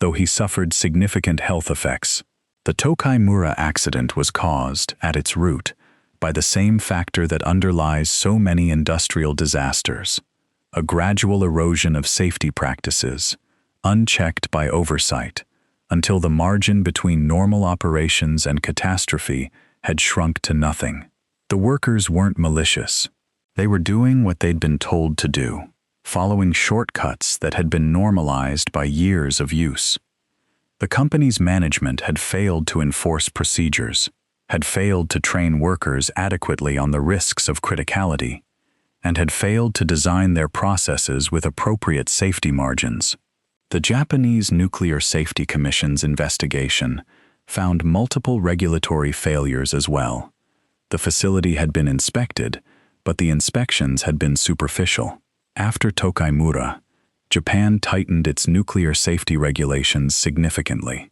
though he suffered significant health effects. The Tokai-Mura accident was caused, at its root, by the same factor that underlies so many industrial disasters: a gradual erosion of safety practices, unchecked by oversight, until the margin between normal operations and catastrophe had shrunk to nothing. The workers weren't malicious. They were doing what they'd been told to do, following shortcuts that had been normalized by years of use. The company's management had failed to enforce procedures, had failed to train workers adequately on the risks of criticality, and had failed to design their processes with appropriate safety margins. The Japanese Nuclear Safety Commission's investigation found multiple regulatory failures as well. The facility had been inspected, but the inspections had been superficial. After Tokai-Mura, Japan tightened its nuclear safety regulations significantly.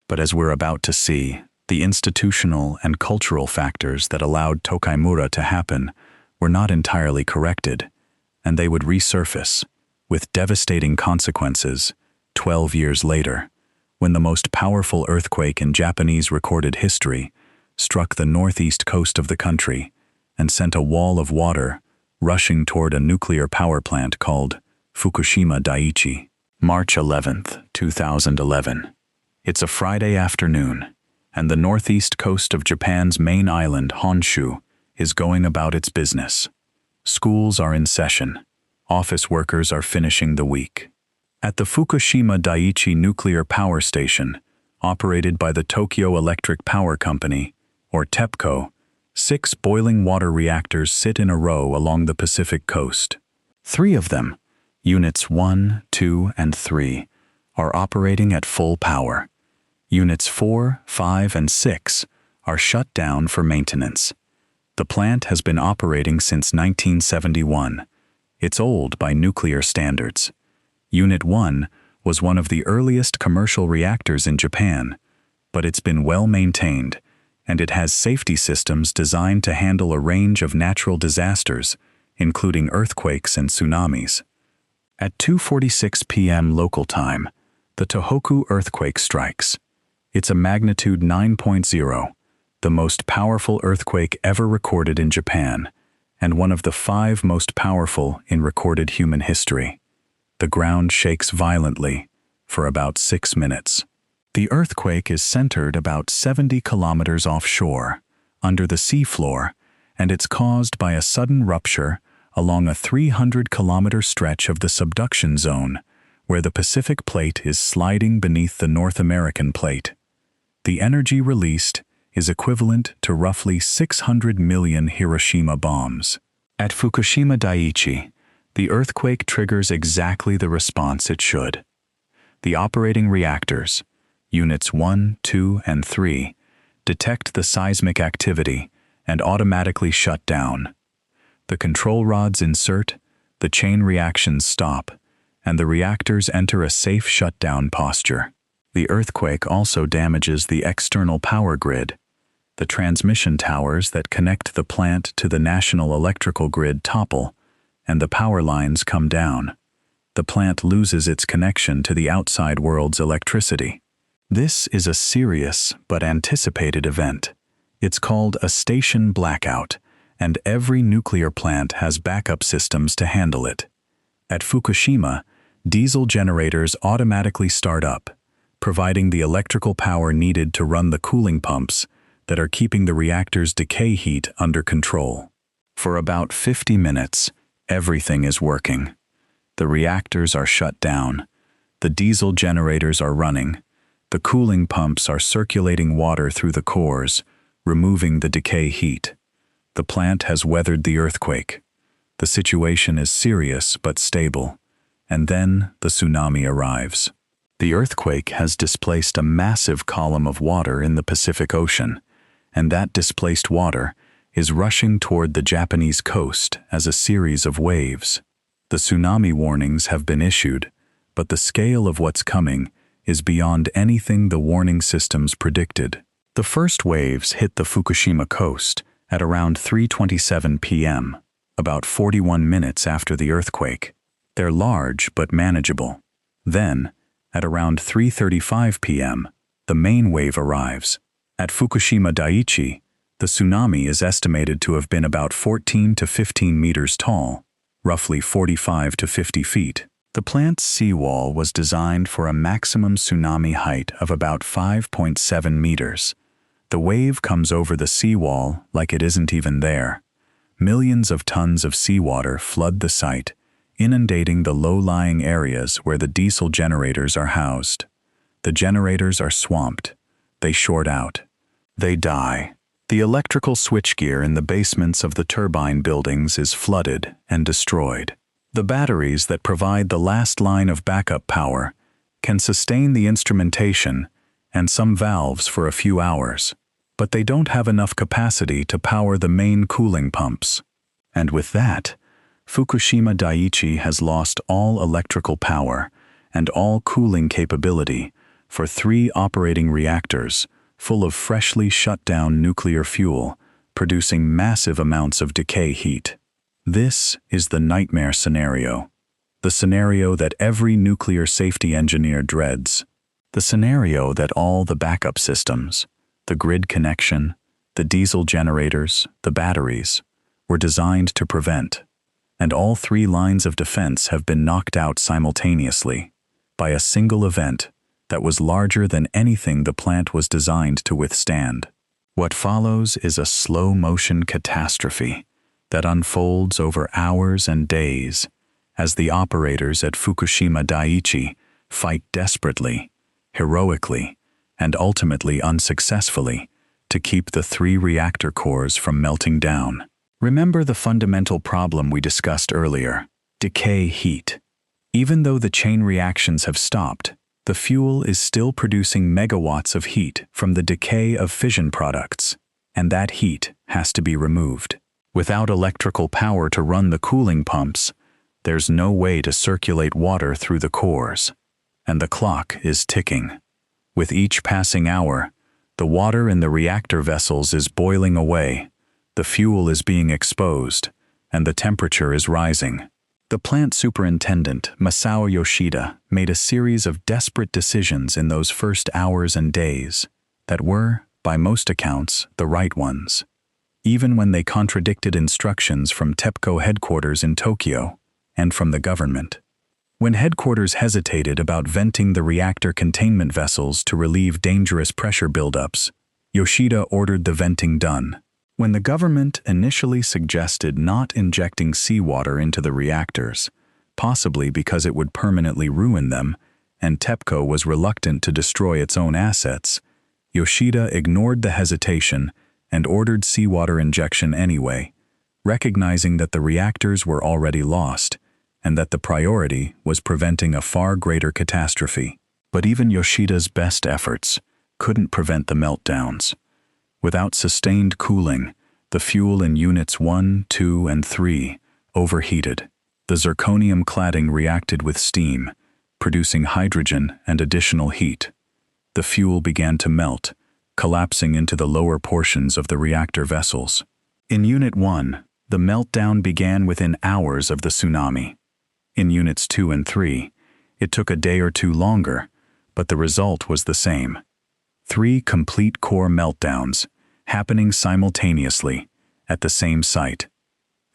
But as we're about to see, the institutional and cultural factors that allowed Tokai-Mura to happen were not entirely corrected, and they would resurface, with devastating consequences, 12 years later, when the most powerful earthquake in Japanese recorded history struck the northeast coast of the country and sent a wall of water rushing toward a nuclear power plant called Fukushima Daiichi. March 11, 2011. It's a Friday afternoon, and the northeast coast of Japan's main island, Honshu, is going about its business. Schools are in session. Office workers are finishing the week. At the Fukushima Daiichi nuclear power station, operated by the Tokyo Electric Power Company, or TEPCO, 6 boiling water reactors sit in a row along the Pacific coast. 3 of them, Units 1, 2, and 3, are operating at full power. Units 4, 5, and 6 are shut down for maintenance. The plant has been operating since 1971. It's old by nuclear standards. Unit 1 was one of the earliest commercial reactors in Japan, but it's been well maintained, and it has safety systems designed to handle a range of natural disasters, including earthquakes and tsunamis. At 2:46 p.m. local time, the Tohoku earthquake strikes. It's a magnitude 9.0, the most powerful earthquake ever recorded in Japan, and one of the 5 most powerful in recorded human history. The ground shakes violently for about 6 minutes. The earthquake is centered about 70 kilometers offshore, under the seafloor, and it's caused by a sudden rupture along a 300-kilometer stretch of the subduction zone, where the Pacific plate is sliding beneath the North American plate. The energy released is equivalent to roughly 600 million Hiroshima bombs. At Fukushima Daiichi, the earthquake triggers exactly the response it should. The operating reactors, Units 1, 2, and 3, detect the seismic activity and automatically shut down. The control rods insert, the chain reactions stop, and the reactors enter a safe shutdown posture. The earthquake also damages the external power grid. The transmission towers that connect the plant to the national electrical grid topple, and the power lines come down. The plant loses its connection to the outside world's electricity. This is a serious but anticipated event. It's called a station blackout, and every nuclear plant has backup systems to handle it. At Fukushima, diesel generators automatically start up, providing the electrical power needed to run the cooling pumps that are keeping the reactor's decay heat under control. For about 50 minutes, everything is working. The reactors are shut down, the diesel generators are running, the cooling pumps are circulating water through the cores, removing the decay heat. The plant has weathered the earthquake. The situation is serious but stable, and then the tsunami arrives. The earthquake has displaced a massive column of water in the Pacific Ocean, and that displaced water is rushing toward the Japanese coast as a series of waves. The tsunami warnings have been issued, but the scale of what's coming is beyond anything the warning systems predicted. The first waves hit the Fukushima coast at around 3:27 p.m., about 41 minutes after the earthquake. They're large but manageable. Then, at around 3:35 p.m., the main wave arrives. At Fukushima Daiichi, the tsunami is estimated to have been about 14 to 15 meters tall, roughly 45 to 50 feet. The plant's seawall was designed for a maximum tsunami height of about 5.7 meters. The wave comes over the seawall like it isn't even there. Millions of tons of seawater flood the site, inundating the low-lying areas where the diesel generators are housed. The generators are swamped. They short out. They die. The electrical switchgear in the basements of the turbine buildings is flooded and destroyed. The batteries that provide the last line of backup power can sustain the instrumentation and some valves for a few hours, but they don't have enough capacity to power the main cooling pumps. And with that, Fukushima Daiichi has lost all electrical power and all cooling capability for 3 operating reactors full of freshly shut down nuclear fuel, producing massive amounts of decay heat. This is the nightmare scenario, the scenario that every nuclear safety engineer dreads, the scenario that all the backup systems, the grid connection, the diesel generators, the batteries, were designed to prevent, and all 3 lines of defense have been knocked out simultaneously by a single event that was larger than anything the plant was designed to withstand. What follows is a slow-motion catastrophe that unfolds over hours and days as the operators at Fukushima Daiichi fight desperately, heroically, and ultimately unsuccessfully to keep the 3 reactor cores from melting down. Remember the fundamental problem we discussed earlier: decay heat. Even though the chain reactions have stopped, the fuel is still producing megawatts of heat from the decay of fission products, and that heat has to be removed. Without electrical power to run the cooling pumps, there's no way to circulate water through the cores, and the clock is ticking. With each passing hour, the water in the reactor vessels is boiling away, the fuel is being exposed, and the temperature is rising. The plant superintendent, Masao Yoshida, made a series of desperate decisions in those first hours and days that were, by most accounts, the right ones, even when they contradicted instructions from TEPCO headquarters in Tokyo and from the government. When headquarters hesitated about venting the reactor containment vessels to relieve dangerous pressure buildups, Yoshida ordered the venting done. When the government initially suggested not injecting seawater into the reactors, possibly because it would permanently ruin them, and TEPCO was reluctant to destroy its own assets, Yoshida ignored the hesitation and ordered seawater injection anyway, recognizing that the reactors were already lost and that the priority was preventing a far greater catastrophe. But even Yoshida's best efforts couldn't prevent the meltdowns. Without sustained cooling, the fuel in Units 1, 2, and 3 overheated. The zirconium cladding reacted with steam, producing hydrogen and additional heat. The fuel began to melt, collapsing into the lower portions of the reactor vessels. In Unit 1, the meltdown began within hours of the tsunami. In Units 2 and 3, it took a day or two longer, but the result was the same. 3 complete core meltdowns, happening simultaneously at the same site.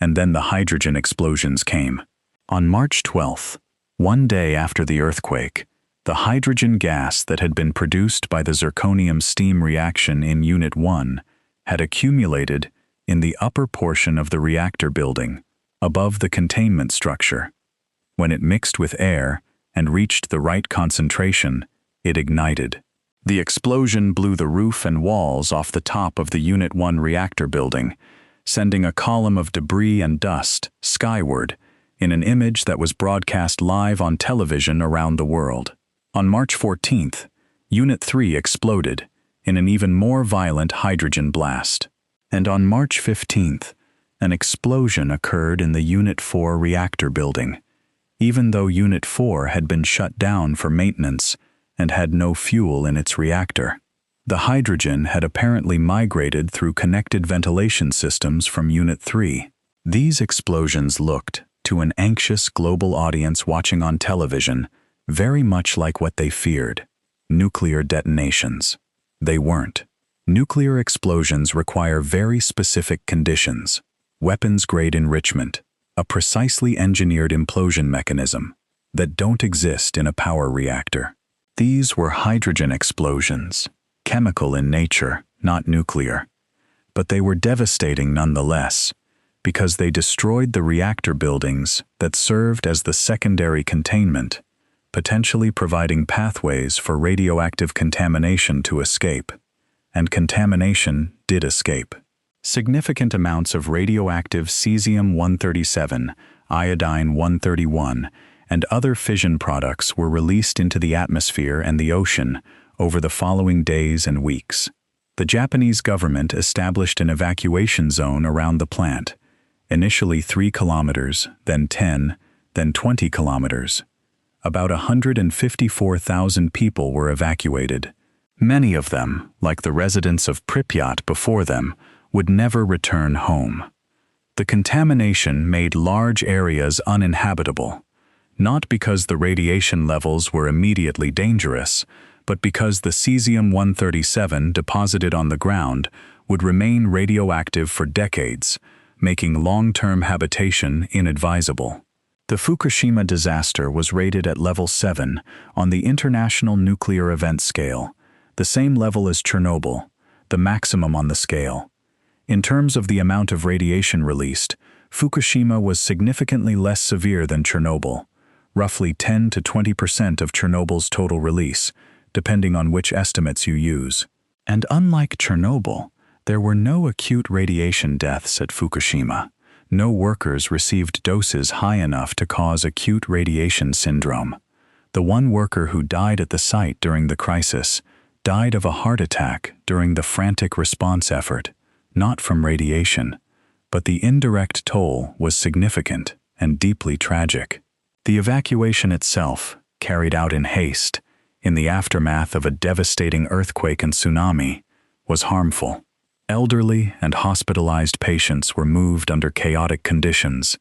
And then the hydrogen explosions came. On March 12th, one day after the earthquake, the hydrogen gas that had been produced by the zirconium steam reaction in Unit 1 had accumulated in the upper portion of the reactor building, above the containment structure. When it mixed with air and reached the right concentration, it ignited. The explosion blew the roof and walls off the top of the Unit 1 reactor building, sending a column of debris and dust skyward in an image that was broadcast live on television around the world. On March 14th, Unit 3 exploded in an even more violent hydrogen blast. And on March 15th, an explosion occurred in the Unit 4 reactor building, even though Unit 4 had been shut down for maintenance and had no fuel in its reactor. The hydrogen had apparently migrated through connected ventilation systems from Unit 3. These explosions looked, to an anxious global audience watching on television, very much like what they feared: nuclear detonations. They weren't. Nuclear explosions require very specific conditions: weapons-grade enrichment, a precisely engineered implosion mechanism that don't exist in a power reactor. These were hydrogen explosions, chemical in nature, not nuclear. But they were devastating nonetheless, because they destroyed the reactor buildings that served as the secondary containment, potentially providing pathways for radioactive contamination to escape. And contamination did escape. Significant amounts of radioactive cesium-137, iodine-131, and other fission products were released into the atmosphere and the ocean over the following days and weeks. The Japanese government established an evacuation zone around the plant, initially 3 kilometers, then 10, then 20 kilometers. About 154,000 people were evacuated. Many of them, like the residents of Pripyat before them, would never return home. The contamination made large areas uninhabitable, not because the radiation levels were immediately dangerous, but because the cesium-137 deposited on the ground would remain radioactive for decades, making long-term habitation inadvisable. The Fukushima disaster was rated at level 7 on the International Nuclear Event Scale, the same level as Chernobyl, the maximum on the scale. In terms of the amount of radiation released, Fukushima was significantly less severe than Chernobyl, roughly 10 to 20% of Chernobyl's total release, depending on which estimates you use. And unlike Chernobyl, there were no acute radiation deaths at Fukushima. No workers received doses high enough to cause acute radiation syndrome. The one worker who died at the site during the crisis died of a heart attack during the frantic response effort, not from radiation, but the indirect toll was significant and deeply tragic. The evacuation itself, carried out in haste, in the aftermath of a devastating earthquake and tsunami, was harmful. Elderly and hospitalized patients were moved under chaotic conditions,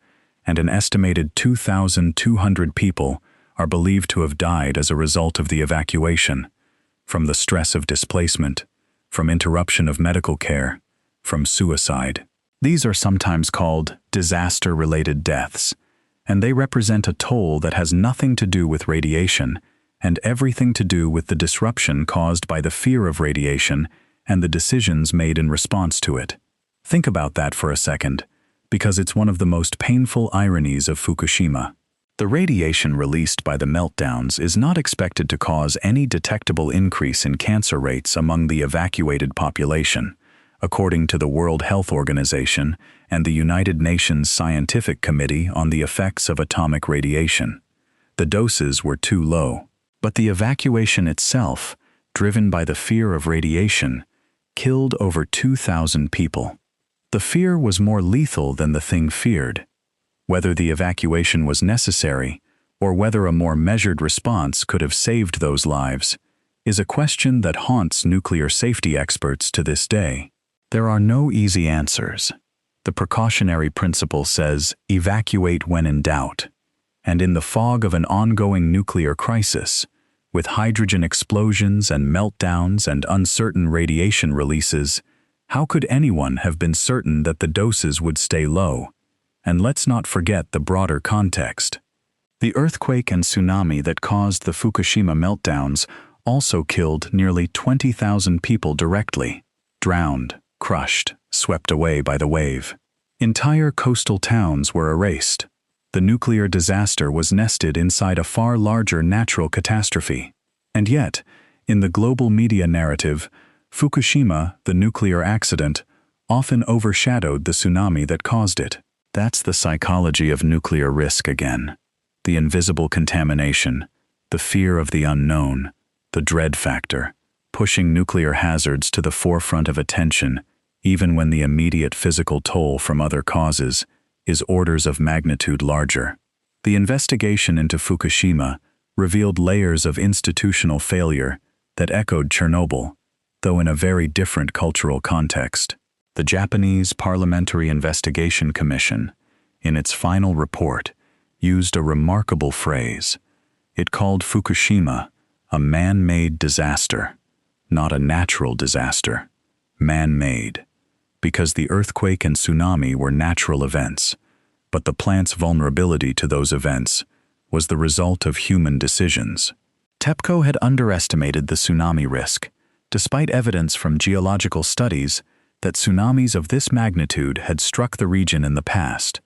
and an estimated 2,200 people are believed to have died as a result of the evacuation, from the stress of displacement, from interruption of medical care, from suicide. These are sometimes called disaster-related deaths, and they represent a toll that has nothing to do with radiation and everything to do with the disruption caused by the fear of radiation and the decisions made in response to it. Think about that for a second, because it's one of the most painful ironies of Fukushima. The radiation released by the meltdowns is not expected to cause any detectable increase in cancer rates among the evacuated population, according to the World Health Organization and the United Nations Scientific Committee on the Effects of Atomic Radiation. The doses were too low, but the evacuation itself, driven by the fear of radiation, killed over 2,000 people. The fear was more lethal than the thing feared. Whether the evacuation was necessary, or whether a more measured response could have saved those lives, is a question that haunts nuclear safety experts to this day. There are no easy answers. The precautionary principle says, evacuate when in doubt. And in the fog of an ongoing nuclear crisis, with hydrogen explosions and meltdowns and uncertain radiation releases, how could anyone have been certain that the doses would stay low? And let's not forget the broader context. The earthquake and tsunami that caused the Fukushima meltdowns also killed nearly 20,000 people directly, drowned, crushed, swept away by the wave. Entire coastal towns were erased. The nuclear disaster was nested inside a far larger natural catastrophe. And yet, in the global media narrative, Fukushima, the nuclear accident, often overshadowed the tsunami that caused it. That's the psychology of nuclear risk again. The invisible contamination, the fear of the unknown, the dread factor, pushing nuclear hazards to the forefront of attention, even when the immediate physical toll from other causes is orders of magnitude larger. The investigation into Fukushima revealed layers of institutional failure that echoed Chernobyl, though in a very different cultural context. The Japanese Parliamentary Investigation Commission, in its final report, used a remarkable phrase. It called Fukushima a man-made disaster, not a natural disaster, man-made, because the earthquake and tsunami were natural events, but the plant's vulnerability to those events was the result of human decisions. TEPCO had underestimated the tsunami risk, despite evidence from geological studies that tsunamis of this magnitude had struck the region in the past.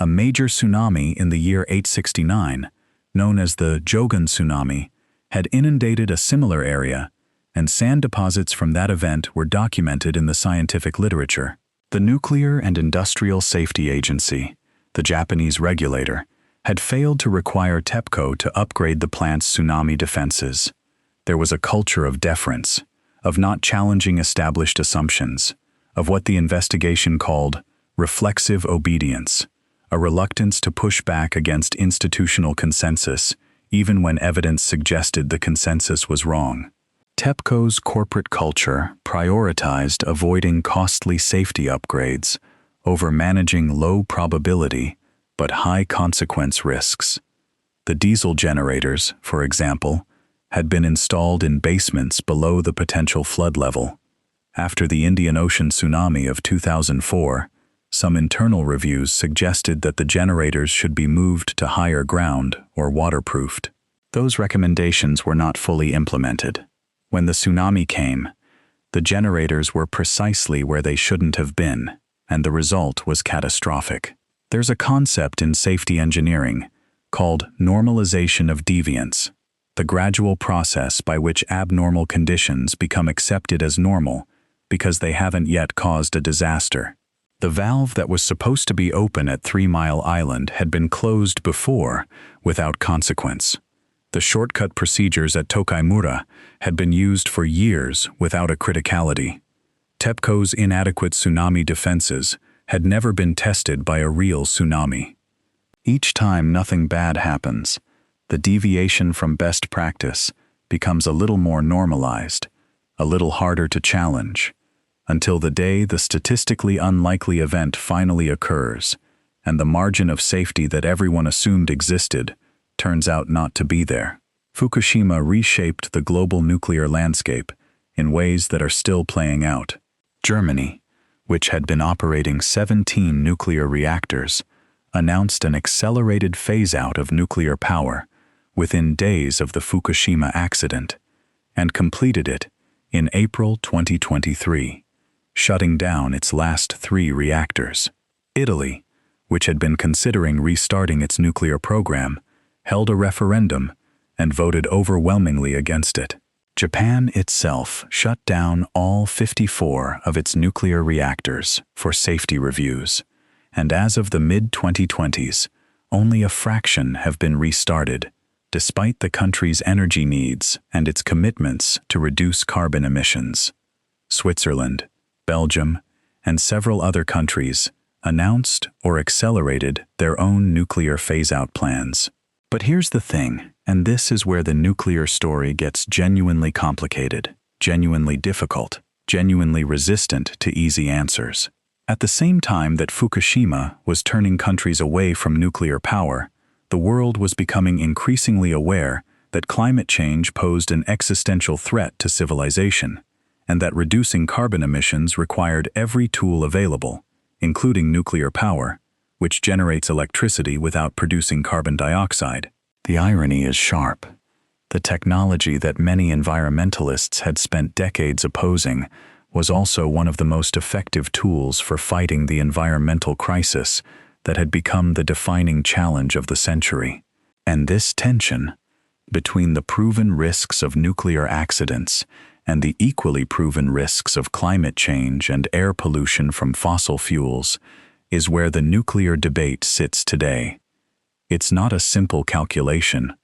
A major tsunami in the year 869, known as the Jogan tsunami, had inundated a similar area, and sand deposits from that event were documented in the scientific literature. The Nuclear and Industrial Safety Agency, the Japanese regulator, had failed to require TEPCO to upgrade the plant's tsunami defenses. There was a culture of deference, of not challenging established assumptions, of what the investigation called reflexive obedience, a reluctance to push back against institutional consensus, even when evidence suggested the consensus was wrong. TEPCO's corporate culture prioritized avoiding costly safety upgrades over managing low-probability but high-consequence risks. The diesel generators, for example, had been installed in basements below the potential flood level. After the Indian Ocean tsunami of 2004, some internal reviews suggested that the generators should be moved to higher ground or waterproofed. Those recommendations were not fully implemented. When the tsunami came, the generators were precisely where they shouldn't have been, and the result was catastrophic. There's a concept in safety engineering called normalization of deviance, the gradual process by which abnormal conditions become accepted as normal because they haven't yet caused a disaster. The valve that was supposed to be open at 3 Mile Island had been closed before without consequence. The shortcut procedures at Tokaimura had been used for years without a criticality. TEPCO's inadequate tsunami defenses had never been tested by a real tsunami. Each time nothing bad happens, the deviation from best practice becomes a little more normalized, a little harder to challenge, until the day the statistically unlikely event finally occurs, and the margin of safety that everyone assumed existed turns out not to be there. Fukushima reshaped the global nuclear landscape in ways that are still playing out. Germany, which had been operating 17 nuclear reactors, announced an accelerated phase-out of nuclear power within days of the Fukushima accident, and completed it in April 2023. shutting down its last 3 reactors. Italy, which had been considering restarting its nuclear program, held a referendum and voted overwhelmingly against it. Japan itself shut down all 54 of its nuclear reactors for safety reviews, and as of the mid-2020s, only a fraction have been restarted, despite the country's energy needs and its commitments to reduce carbon emissions. Switzerland, Belgium, and several other countries announced or accelerated their own nuclear phase-out plans. But here's the thing, and this is where the nuclear story gets genuinely complicated, genuinely difficult, genuinely resistant to easy answers. At the same time that Fukushima was turning countries away from nuclear power, the world was becoming increasingly aware that climate change posed an existential threat to civilization, and that reducing carbon emissions required every tool available, including nuclear power, which generates electricity without producing carbon dioxide. The irony is sharp. The technology that many environmentalists had spent decades opposing was also one of the most effective tools for fighting the environmental crisis that had become the defining challenge of the century. And this tension between the proven risks of nuclear accidents and the equally proven risks of climate change and air pollution from fossil fuels is where the nuclear debate sits today. It's not a simple calculation.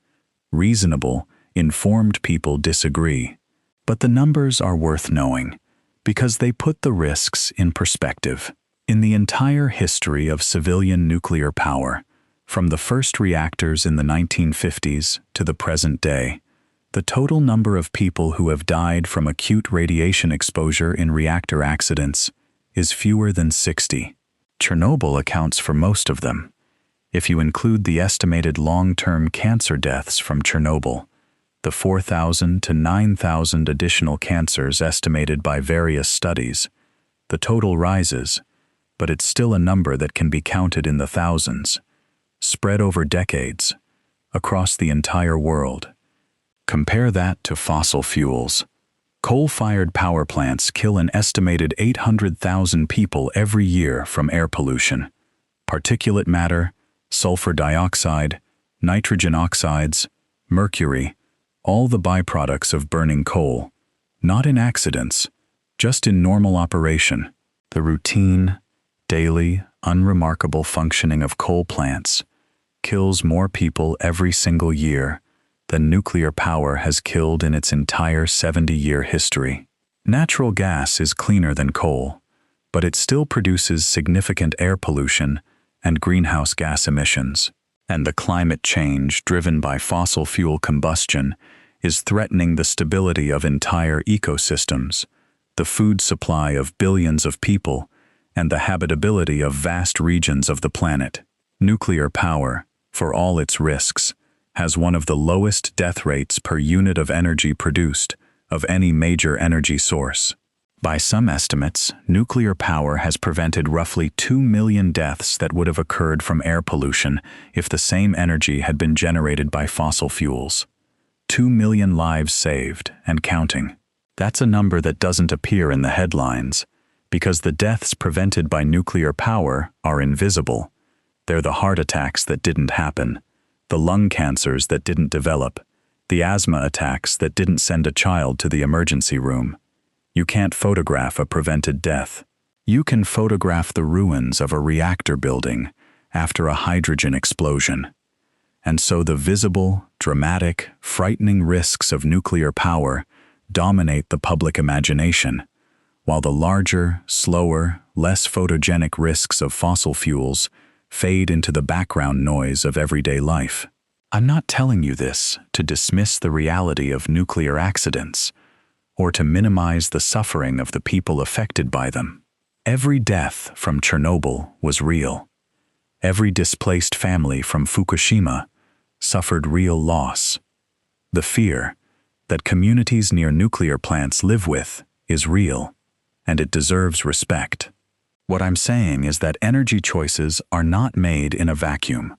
Reasonable, informed people disagree. But the numbers are worth knowing, because they put the risks in perspective. In the entire history of civilian nuclear power, from the first reactors in the 1950s to the present day, the total number of people who have died from acute radiation exposure in reactor accidents is fewer than 60. Chernobyl accounts for most of them. If you include the estimated long-term cancer deaths from Chernobyl, the 4,000 to 9,000 additional cancers estimated by various studies, the total rises, but it's still a number that can be counted in the thousands, spread over decades, across the entire world. Compare that to fossil fuels. Coal-fired power plants kill an estimated 800,000 people every year from air pollution. Particulate matter, sulfur dioxide, nitrogen oxides, mercury, all the byproducts of burning coal, not in accidents, just in normal operation. The routine, daily, unremarkable functioning of coal plants kills more people every single year than nuclear power has killed in its entire 70-year history. Natural gas is cleaner than coal, but it still produces significant air pollution and greenhouse gas emissions. And the climate change driven by fossil fuel combustion is threatening the stability of entire ecosystems, the food supply of billions of people, and the habitability of vast regions of the planet. Nuclear power, for all its risks, has one of the lowest death rates per unit of energy produced of any major energy source. By some estimates, nuclear power has prevented roughly 2 million deaths that would have occurred from air pollution if the same energy had been generated by fossil fuels. 2 million lives saved and counting. That's a number that doesn't appear in the headlines, because the deaths prevented by nuclear power are invisible. They're the heart attacks that didn't happen, the lung cancers that didn't develop, the asthma attacks that didn't send a child to the emergency room. You can't photograph a prevented death. You can photograph the ruins of a reactor building after a hydrogen explosion. And so the visible, dramatic, frightening risks of nuclear power dominate the public imagination, while the larger, slower, less photogenic risks of fossil fuels fade into the background noise of everyday life. I'm not telling you this to dismiss the reality of nuclear accidents or to minimize the suffering of the people affected by them. Every death from Chernobyl was real. Every displaced family from Fukushima suffered real loss. The fear that communities near nuclear plants live with is real, and it deserves respect. What I'm saying is that energy choices are not made in a vacuum.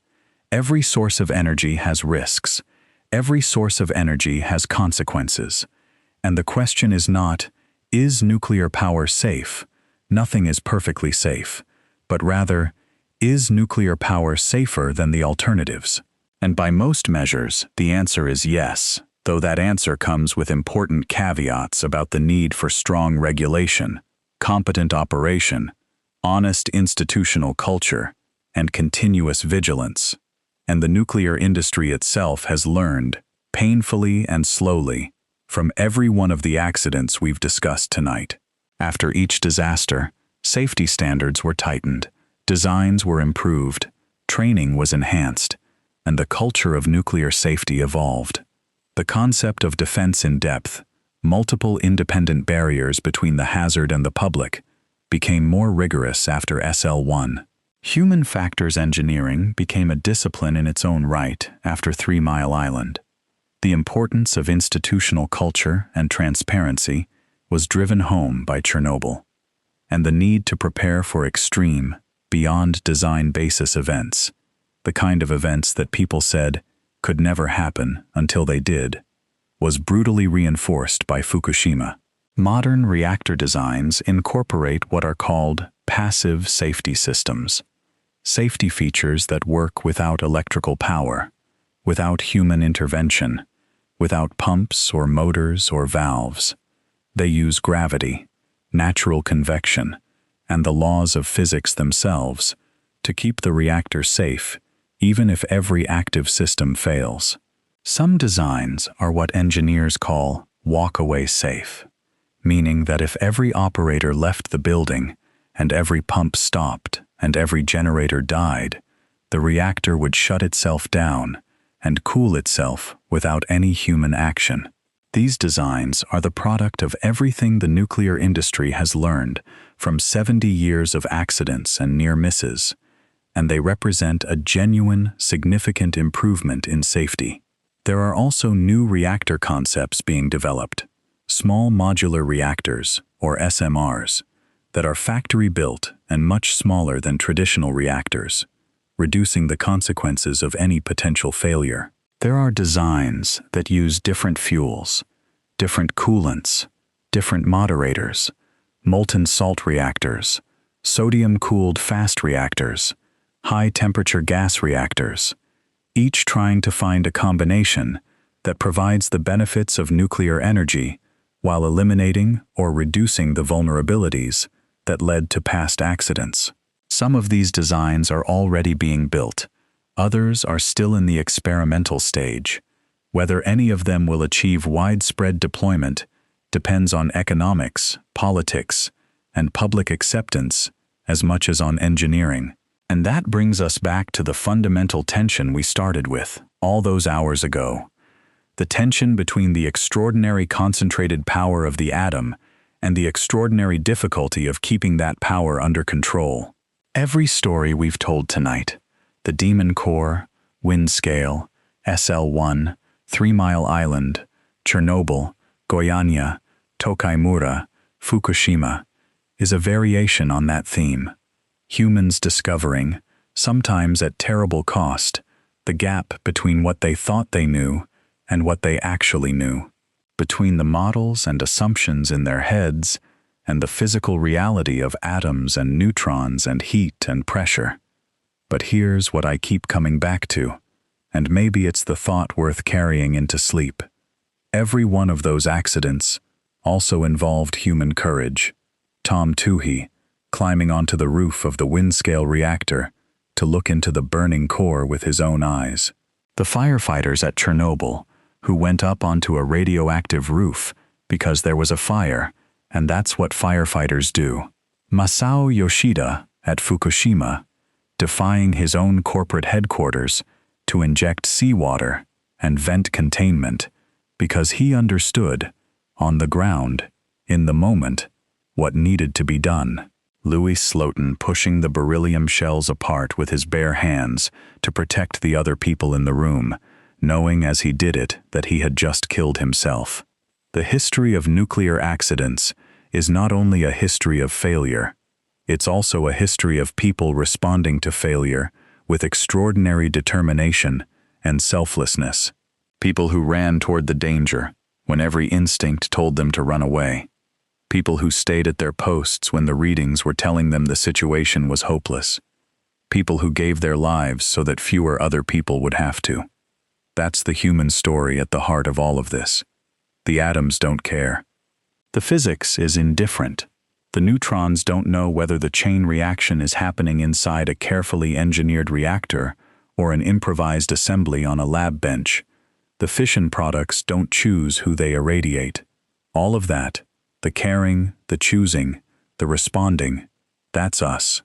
Every source of energy has risks. Every source of energy has consequences. And the question is not, is nuclear power safe, Nothing is perfectly safe, but rather, is nuclear power safer than the alternatives? And by most measures, the answer is yes, though that answer comes with important caveats about the need for strong regulation, competent operation, honest institutional culture, and continuous vigilance. And the nuclear industry itself has learned, painfully and slowly, from every one of the accidents we've discussed tonight. After each disaster, safety standards were tightened, designs were improved, training was enhanced, and the culture of nuclear safety evolved. The concept of defense in depth, multiple independent barriers between the hazard and the public, became more rigorous after SL1. Human factors engineering became a discipline in its own right after 3 Mile Island. The importance of institutional culture and transparency was driven home by Chernobyl, and the need to prepare for extreme, beyond design basis events, the kind of events that people said could never happen until they did, was brutally reinforced by Fukushima. Modern reactor designs incorporate what are called passive safety systems, safety features that work without electrical power, without human intervention, without pumps or motors or valves. They use gravity, natural convection, and the laws of physics themselves to keep the reactor safe, even if every active system fails. Some designs are what engineers call walk-away safe, meaning that if every operator left the building, and every pump stopped, and every generator died, the reactor would shut itself down and cool itself without any human action. These designs are the product of everything the nuclear industry has learned from 70 years of accidents and near misses, and they represent a genuine, significant improvement in safety. There are also new reactor concepts being developed, small modular reactors, or SMRs, that are factory-built and much smaller than traditional reactors, reducing the consequences of any potential failure. There are designs that use different fuels, different coolants, different moderators, molten salt reactors, sodium-cooled fast reactors, high-temperature gas reactors, each trying to find a combination that provides the benefits of nuclear energy while eliminating or reducing the vulnerabilities that led to past accidents. Some of these designs are already being built. Others are still in the experimental stage. Whether any of them will achieve widespread deployment depends on economics, politics, and public acceptance as much as on engineering. And that brings us back to the fundamental tension we started with all those hours ago. The tension between the extraordinary concentrated power of the atom and the extraordinary difficulty of keeping that power under control. Every story we've told tonight, the Demon Core, Windscale, SL1, 3 Mile Island, Chernobyl, Goiânia, Tokaimura, Fukushima, is a variation on that theme. Humans discovering, sometimes at terrible cost, the gap between what they thought they knew and what they actually knew, between the models and assumptions in their heads and the physical reality of atoms and neutrons and heat and pressure. But here's what I keep coming back to, and maybe it's the thought worth carrying into sleep. Every one of those accidents also involved human courage. Tom Toohey, climbing onto the roof of the Windscale reactor to look into the burning core with his own eyes. The firefighters at Chernobyl, who went up onto a radioactive roof because there was a fire, and that's what firefighters do. Masao Yoshida at Fukushima, defying his own corporate headquarters to inject seawater and vent containment because he understood, on the ground, in the moment, what needed to be done. Louis Slotin pushing the beryllium shells apart with his bare hands to protect the other people in the room, knowing as he did it that he had just killed himself. The history of nuclear accidents is not only a history of failure, it's also a history of people responding to failure with extraordinary determination and selflessness. People who ran toward the danger when every instinct told them to run away. People who stayed at their posts when the readings were telling them the situation was hopeless. People who gave their lives so that fewer other people would have to. That's the human story at the heart of all of this. The atoms don't care. The physics is indifferent. The neutrons don't know whether the chain reaction is happening inside a carefully engineered reactor or an improvised assembly on a lab bench. The fission products don't choose who they irradiate. All of that, the caring, the choosing, the responding, that's us.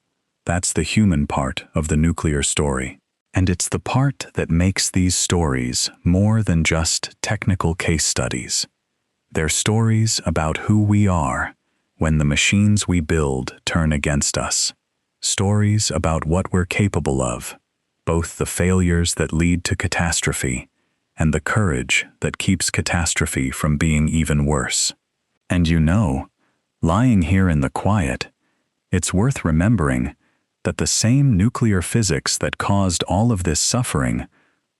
That's the human part of the nuclear story. And it's the part that makes these stories more than just technical case studies. They're stories about who we are when the machines we build turn against us. Stories about what we're capable of, both the failures that lead to catastrophe and the courage that keeps catastrophe from being even worse. And you know, lying here in the quiet, it's worth remembering that the same nuclear physics that caused all of this suffering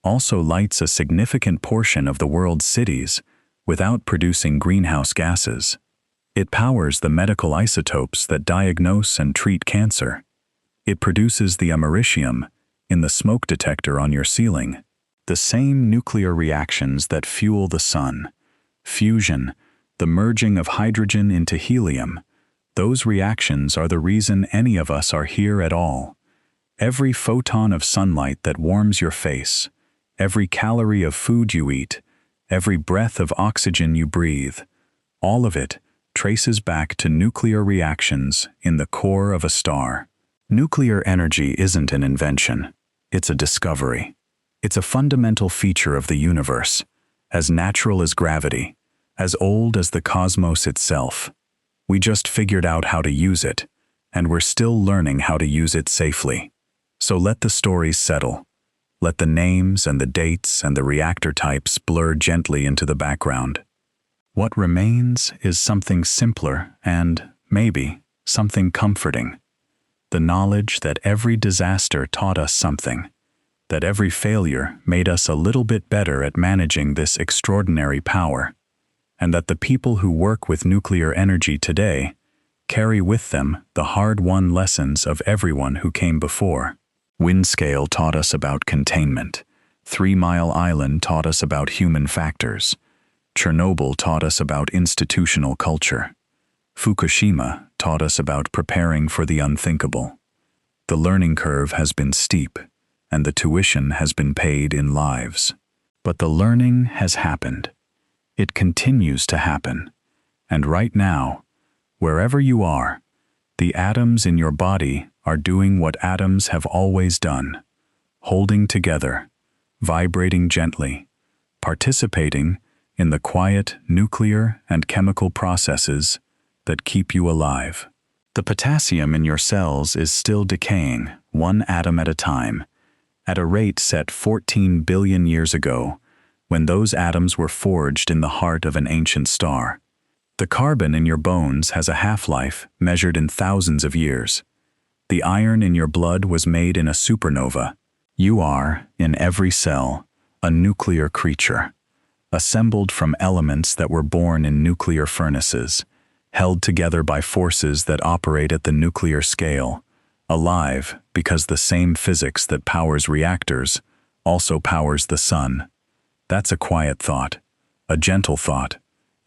also lights a significant portion of the world's cities without producing greenhouse gases. It powers the medical isotopes that diagnose and treat cancer. It produces the americium in the smoke detector on your ceiling. The same nuclear reactions that fuel the sun, fusion, the merging of hydrogen into helium, those reactions are the reason any of us are here at all. Every photon of sunlight that warms your face, every calorie of food you eat, every breath of oxygen you breathe, all of it traces back to nuclear reactions in the core of a star. Nuclear energy isn't an invention, it's a discovery. It's a fundamental feature of the universe, as natural as gravity, as old as the cosmos itself. We just figured out how to use it, and we're still learning how to use it safely. So let the stories settle. Let the names and the dates and the reactor types blur gently into the background. What remains is something simpler and, maybe, something comforting. The knowledge that every disaster taught us something, that every failure made us a little bit better at managing this extraordinary power, and that the people who work with nuclear energy today carry with them the hard-won lessons of everyone who came before. Windscale taught us about containment. 3 Mile Island taught us about human factors. Chernobyl taught us about institutional culture. Fukushima taught us about preparing for the unthinkable. The learning curve has been steep, and the tuition has been paid in lives. But the learning has happened. It continues to happen. And right now, wherever you are, the atoms in your body are doing what atoms have always done, holding together, vibrating gently, participating in the quiet nuclear and chemical processes that keep you alive. The potassium in your cells is still decaying, one atom at a time, at a rate set 14 billion years ago, when those atoms were forged in the heart of an ancient star. The carbon in your bones has a half-life measured in thousands of years. The iron in your blood was made in a supernova. You are, in every cell, a nuclear creature, assembled from elements that were born in nuclear furnaces, held together by forces that operate at the nuclear scale, alive because the same physics that powers reactors also powers the sun. That's a quiet thought, a gentle thought,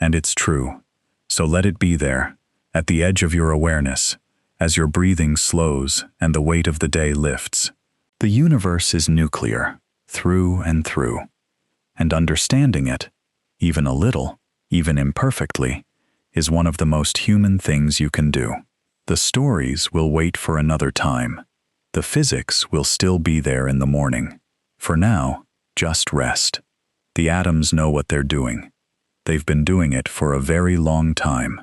and it's true. So let it be there, at the edge of your awareness, as your breathing slows and the weight of the day lifts. The universe is nuclear, through and through. And understanding it, even a little, even imperfectly, is one of the most human things you can do. The stories will wait for another time. The physics will still be there in the morning. For now, just rest. The atoms know what they're doing. They've been doing it for a very long time.